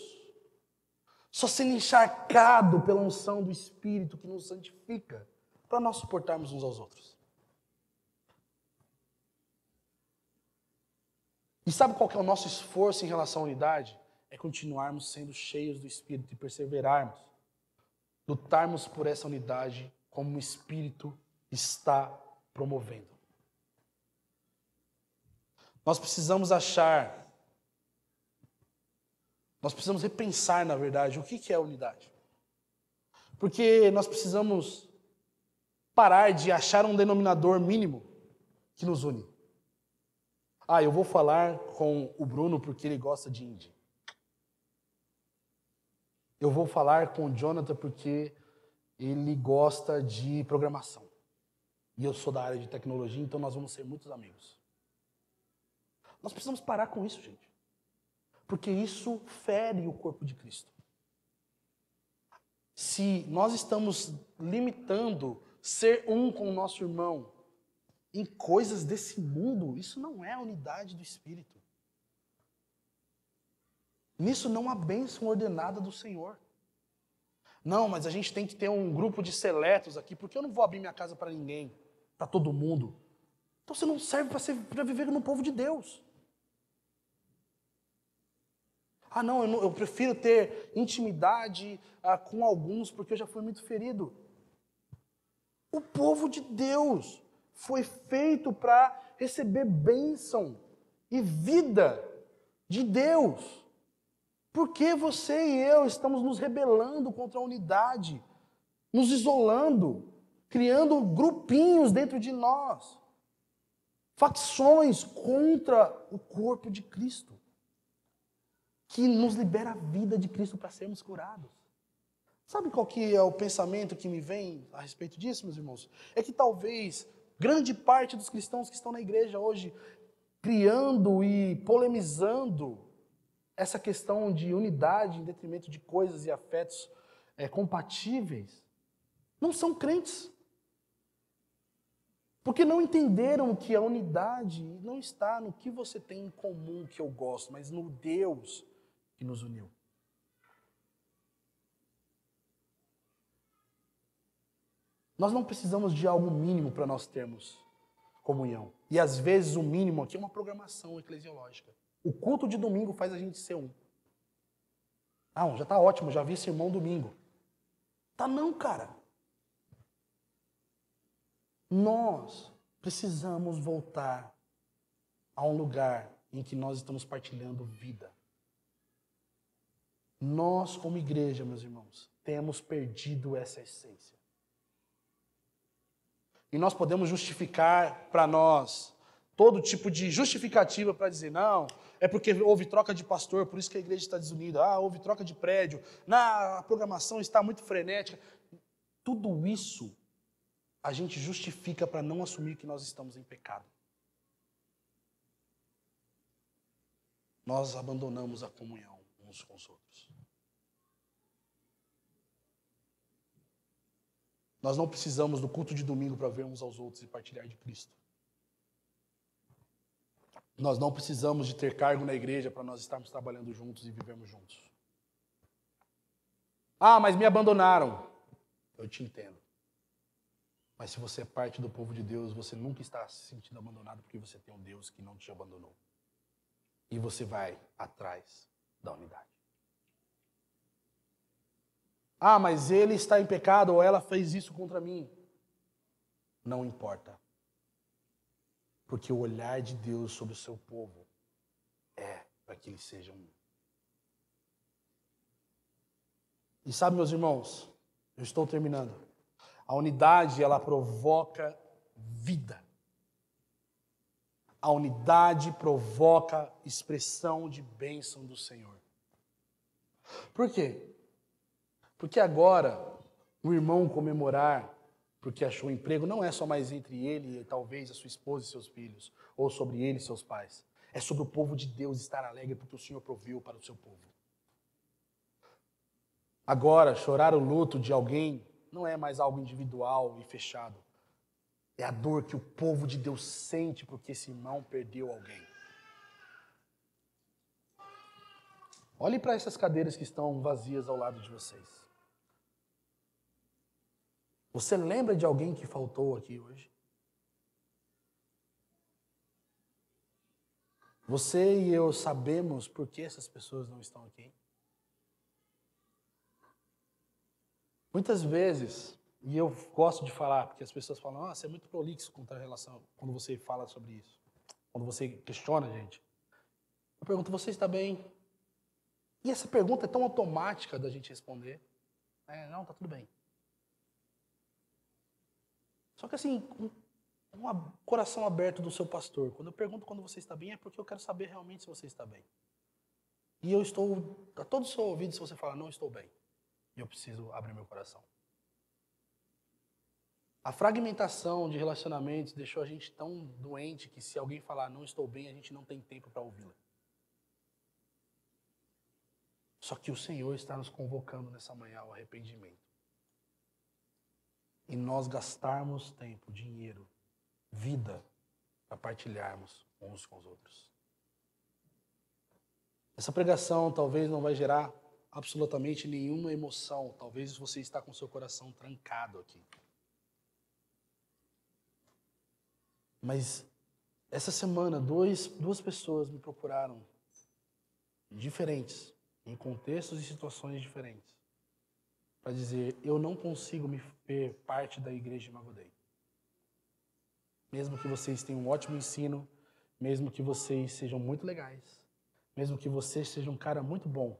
Só sendo encharcado pela unção do Espírito que nos santifica para nós suportarmos uns aos outros. E sabe qual que é o nosso esforço em relação à unidade? É continuarmos sendo cheios do Espírito e perseverarmos. Lutarmos por essa unidade como o Espírito está promovendo. Nós precisamos repensar, na verdade, o que é a unidade. Porque nós precisamos parar de achar um denominador mínimo que nos une. Eu vou falar com o Bruno porque ele gosta de indie. Eu vou falar com o Jonathan porque ele gosta de programação. E eu sou da área de tecnologia, então nós vamos ser muitos amigos. Nós precisamos parar com isso, gente. Porque isso fere o corpo de Cristo. Se nós estamos limitando ser um com o nosso irmão em coisas desse mundo, isso não é a unidade do Espírito. Nisso não há bênção ordenada do Senhor. Não, mas a gente tem que ter um grupo de seletos aqui, porque eu não vou abrir minha casa para ninguém, para todo mundo. Então você não serve para viver no povo de Deus. Não, eu prefiro ter intimidade com alguns, porque eu já fui muito ferido. O povo de Deus foi feito para receber bênção e vida de Deus. Por que você e eu estamos nos rebelando contra a unidade, nos isolando, criando grupinhos dentro de nós, facções contra o corpo de Cristo, que nos libera a vida de Cristo para sermos curados? Sabe qual que é o pensamento que me vem a respeito disso, meus irmãos? É que talvez grande parte dos cristãos que estão na igreja hoje, criando e polemizando essa questão de unidade em detrimento de coisas e afetos compatíveis, não são crentes. Porque não entenderam que a unidade não está no que você tem em comum que eu gosto, mas no Deus que nos uniu. Nós não precisamos de algo mínimo para nós termos comunhão. E às vezes o mínimo aqui é uma programação eclesiológica. O culto de domingo faz a gente ser um. Já está ótimo, já vi sermão domingo. Tá não, cara. Nós precisamos voltar a um lugar em que nós estamos partilhando vida. Nós, como igreja, meus irmãos, temos perdido essa essência. E nós podemos justificar para nós todo tipo de justificativa para dizer, não, é porque houve troca de pastor, por isso que a igreja está desunida. Houve troca de prédio, a programação está muito frenética. Tudo isso a gente justifica para não assumir que nós estamos em pecado. Nós abandonamos a comunhão uns com os outros. Nós não precisamos do culto de domingo para ver uns aos outros e partilhar de Cristo. Nós não precisamos de ter cargo na igreja para nós estarmos trabalhando juntos e vivermos juntos. Mas me abandonaram. Eu te entendo. Mas se você é parte do povo de Deus, você nunca está se sentindo abandonado porque você tem um Deus que não te abandonou. E você vai atrás da unidade. Ah, mas ele está em pecado ou ela fez isso contra mim. Não importa. Porque o olhar de Deus sobre o seu povo é para que eles sejam um. E sabe, meus irmãos, eu estou terminando. A unidade, ela provoca vida. A unidade provoca expressão de bênção do Senhor. Por quê? Porque agora, o irmão comemorar porque achou emprego não é só mais entre ele e talvez a sua esposa e seus filhos, ou sobre ele e seus pais. É sobre o povo de Deus estar alegre porque o Senhor proveu para o seu povo. Agora, chorar o luto de alguém não é mais algo individual e fechado. É a dor que o povo de Deus sente porque esse irmão perdeu alguém. Olhe para essas cadeiras que estão vazias ao lado de vocês. Você lembra de alguém que faltou aqui hoje? Você e eu sabemos por que essas pessoas não estão aqui? Muitas vezes, e eu gosto de falar, porque as pessoas falam, você é muito prolixo contra a relação, quando você fala sobre isso. Quando você questiona a gente. Eu pergunto, você está bem? E essa pergunta é tão automática da gente responder. Não, tá tudo bem. Só que assim, um coração aberto do seu pastor. Quando eu pergunto quando você está bem, é porque eu quero saber realmente se você está bem. E eu estou a todo o seu ouvido se você falar, não estou bem. E eu preciso abrir meu coração. A fragmentação de relacionamentos deixou a gente tão doente que se alguém falar não estou bem, a gente não tem tempo para ouvi-la. Só que o Senhor está nos convocando nessa manhã ao arrependimento. E nós gastarmos tempo, dinheiro, vida, para partilharmos uns com os outros. Essa pregação talvez não vai gerar absolutamente nenhuma emoção. Talvez você está com seu coração trancado aqui. Mas essa semana, duas pessoas me procuraram, diferentes, em contextos e situações diferentes, para dizer, eu não consigo me ver parte da igreja de Magodei. Mesmo que vocês tenham um ótimo ensino, mesmo que vocês sejam muito legais, mesmo que você seja um cara muito bom,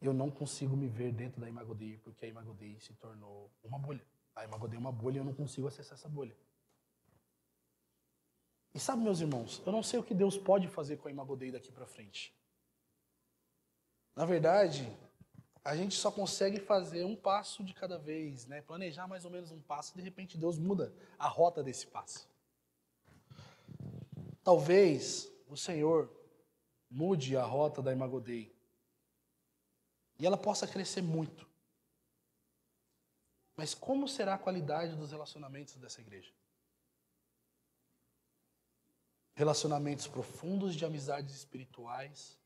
eu não consigo me ver dentro da Imagodei, porque a Imagodei se tornou uma bolha. A Imagodei é uma bolha e eu não consigo acessar essa bolha. E sabe, meus irmãos, eu não sei o que Deus pode fazer com a Imagodei daqui para frente. Na verdade, a gente só consegue fazer um passo de cada vez, né? Planejar mais ou menos um passo, e de repente Deus muda a rota desse passo. Talvez o Senhor mude a rota da Imagodei e ela possa crescer muito. Mas como será a qualidade dos relacionamentos dessa igreja? Relacionamentos profundos de amizades espirituais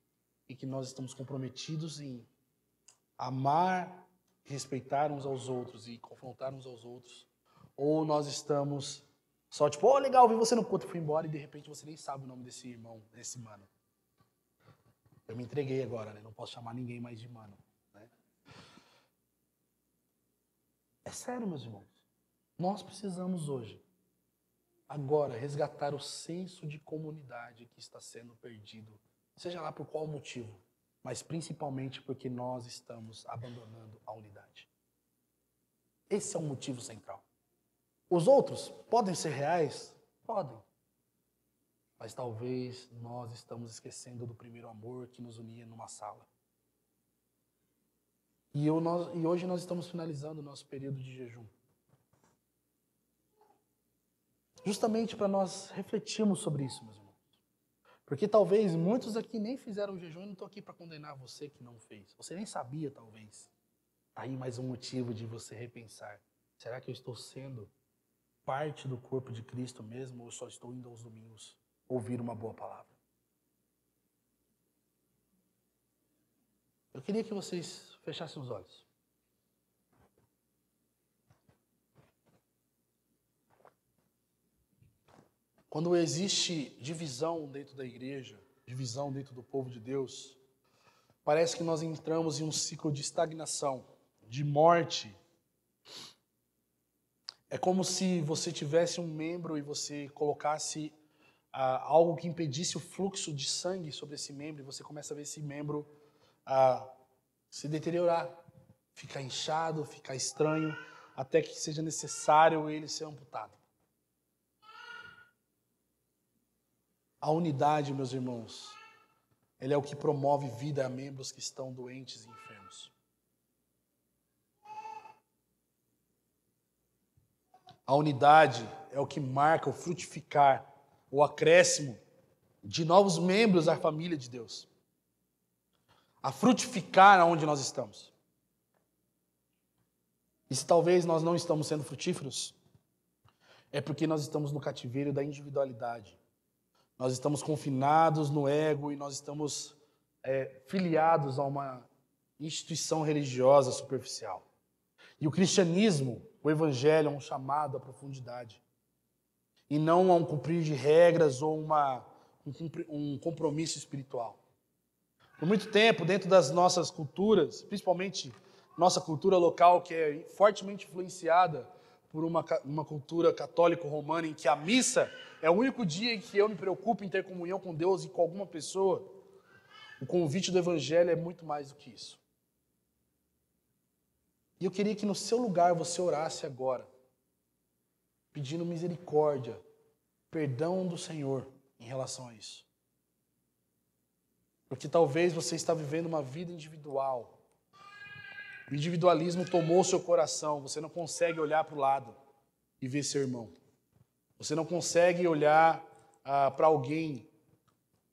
e que nós estamos comprometidos em amar, respeitar uns aos outros e confrontar uns aos outros. Ou nós estamos só tipo, legal, vi você no culto, fui embora e de repente você nem sabe o nome desse irmão, desse mano. Eu me entreguei agora, né? Não posso chamar ninguém mais de mano. Né? É sério, meus irmãos. Nós precisamos hoje, agora, resgatar o senso de comunidade que está sendo perdido, seja lá por qual motivo, mas principalmente porque nós estamos abandonando a unidade. Esse é o motivo central. Os outros podem ser reais? Podem. Mas talvez nós estamos esquecendo do primeiro amor que nos unia numa sala. E hoje nós estamos finalizando o nosso período de jejum. Justamente para nós refletirmos sobre isso, meus irmãos. Porque talvez muitos aqui nem fizeram o jejum e não estou aqui para condenar você que não fez. Você nem sabia, talvez. Aí mais um motivo de você repensar. Será que eu estou sendo parte do corpo de Cristo mesmo ou eu só estou indo aos domingos ouvir uma boa palavra? Eu queria que vocês fechassem os olhos. Quando existe divisão dentro da igreja, divisão dentro do povo de Deus, parece que nós entramos em um ciclo de estagnação, de morte. É como se você tivesse um membro e você colocasse algo que impedisse o fluxo de sangue sobre esse membro, e você começa a ver esse membro se deteriorar, ficar inchado, ficar estranho, até que seja necessário ele ser amputado. A unidade, meus irmãos, ele é o que promove vida a membros que estão doentes e enfermos. A unidade é o que marca o frutificar, o acréscimo de novos membros à família de Deus. A frutificar aonde nós estamos. E se talvez nós não estamos sendo frutíferos, é porque nós estamos no cativeiro da individualidade. Nós estamos confinados no ego e nós estamos filiados a uma instituição religiosa superficial. E o cristianismo, o evangelho, é um chamado à profundidade. E não a um cumprir de regras ou um compromisso espiritual. Por muito tempo, dentro das nossas culturas, principalmente nossa cultura local, que é fortemente influenciada por uma cultura católico-romana, em que a missa é o único dia em que eu me preocupo em ter comunhão com Deus e com alguma pessoa, o convite do evangelho é muito mais do que isso. E eu queria que no seu lugar você orasse agora, pedindo misericórdia, perdão do Senhor em relação a isso. Porque talvez você está vivendo uma vida individual. O individualismo tomou seu coração, você não consegue olhar para o lado e ver seu irmão. Você não consegue olhar para alguém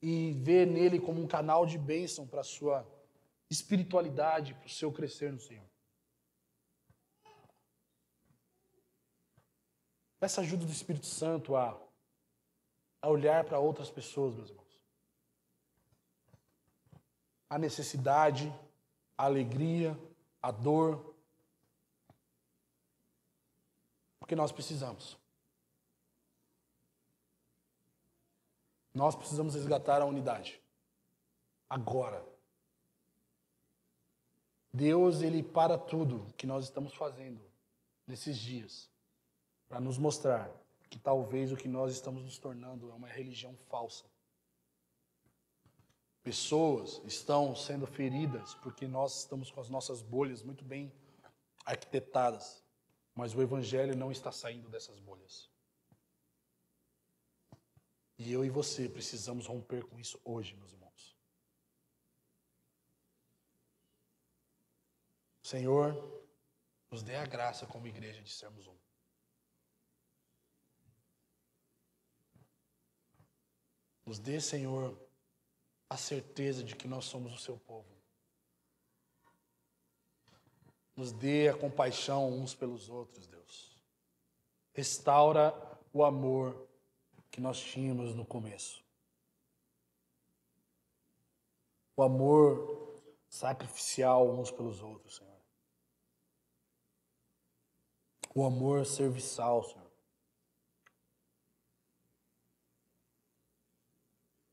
e ver nele como um canal de bênção para a sua espiritualidade, para o seu crescer no Senhor. Peça ajuda do Espírito Santo a olhar para outras pessoas, meus irmãos. A necessidade, a alegria, a dor. Porque nós precisamos. Nós precisamos resgatar a unidade. Agora. Deus, Ele para tudo que nós estamos fazendo nesses dias para nos mostrar que talvez o que nós estamos nos tornando é uma religião falsa. Pessoas estão sendo feridas porque nós estamos com as nossas bolhas muito bem arquitetadas, mas o evangelho não está saindo dessas bolhas. E eu e você precisamos romper com isso hoje, meus irmãos. Senhor, nos dê a graça como igreja de sermos um. Nos dê, Senhor, a certeza de que nós somos o seu povo. Nos dê a compaixão uns pelos outros, Deus. Restaura o amor que nós tínhamos no começo. O amor sacrificial uns pelos outros, Senhor. O amor serviçal, Senhor.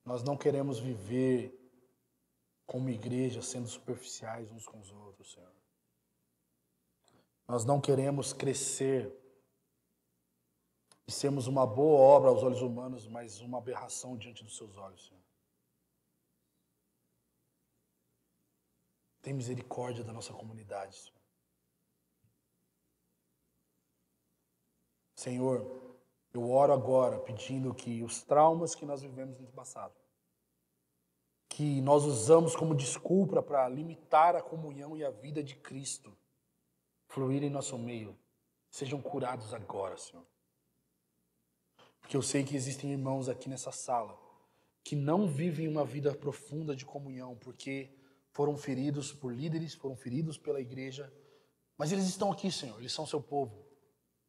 Nós não queremos viver como igreja sendo superficiais uns com os outros, Senhor. Nós não queremos crescer e sermos uma boa obra aos olhos humanos, mas uma aberração diante dos seus olhos, Senhor. Tem misericórdia da nossa comunidade, Senhor. Senhor, eu oro agora pedindo que os traumas que nós vivemos no passado, que nós usamos como desculpa para limitar a comunhão e a vida de Cristo, fluir em nosso meio, sejam curados agora, Senhor. Porque eu sei que existem irmãos aqui nessa sala que não vivem uma vida profunda de comunhão, porque foram feridos por líderes, foram feridos pela igreja, mas eles estão aqui, Senhor, eles são seu povo,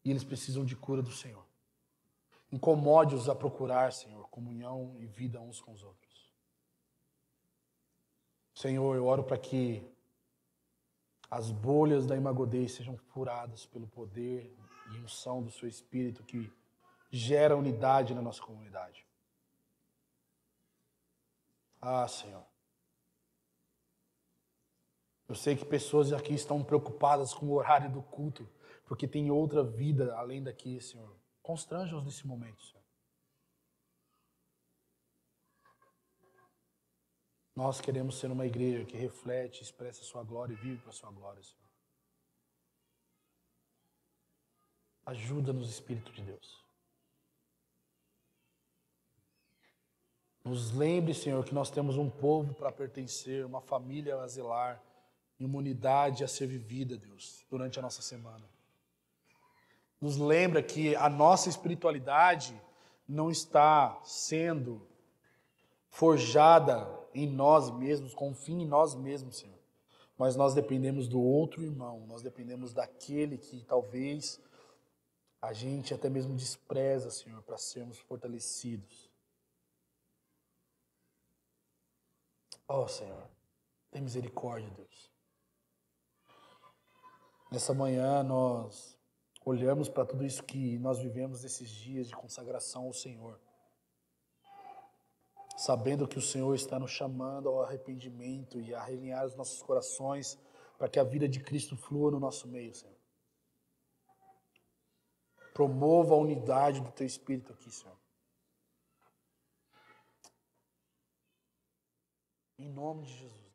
e eles precisam de cura do Senhor. Incomode-os a procurar, Senhor, comunhão e vida uns com os outros. Senhor, eu oro para que as bolhas da imagodez sejam furadas pelo poder e unção do seu Espírito que gera unidade na nossa comunidade. Ah, Senhor. Eu sei que pessoas aqui estão preocupadas com o horário do culto, porque tem outra vida além daqui, Senhor. Constranja-os nesse momento, Senhor. Nós queremos ser uma igreja que reflete, expressa a sua glória e vive para a sua glória, Senhor. Ajuda-nos, Espírito de Deus. Nos lembre, Senhor, que nós temos um povo para pertencer, uma família a zelar e uma unidade a ser vivida, Deus, durante a nossa semana. Nos lembra que a nossa espiritualidade não está sendo forjada em nós mesmos, com fim em nós mesmos, Senhor. Mas nós dependemos do outro irmão, nós dependemos daquele que talvez a gente até mesmo despreza, Senhor, para sermos fortalecidos. Oh, Senhor, tem misericórdia, Deus. Nessa manhã nós olhamos para tudo isso que nós vivemos nesses dias de consagração ao Senhor, sabendo que o Senhor está nos chamando ao arrependimento e a realinhar os nossos corações para que a vida de Cristo flua no nosso meio, Senhor. Promova a unidade do Teu Espírito aqui, Senhor. Em nome de Jesus.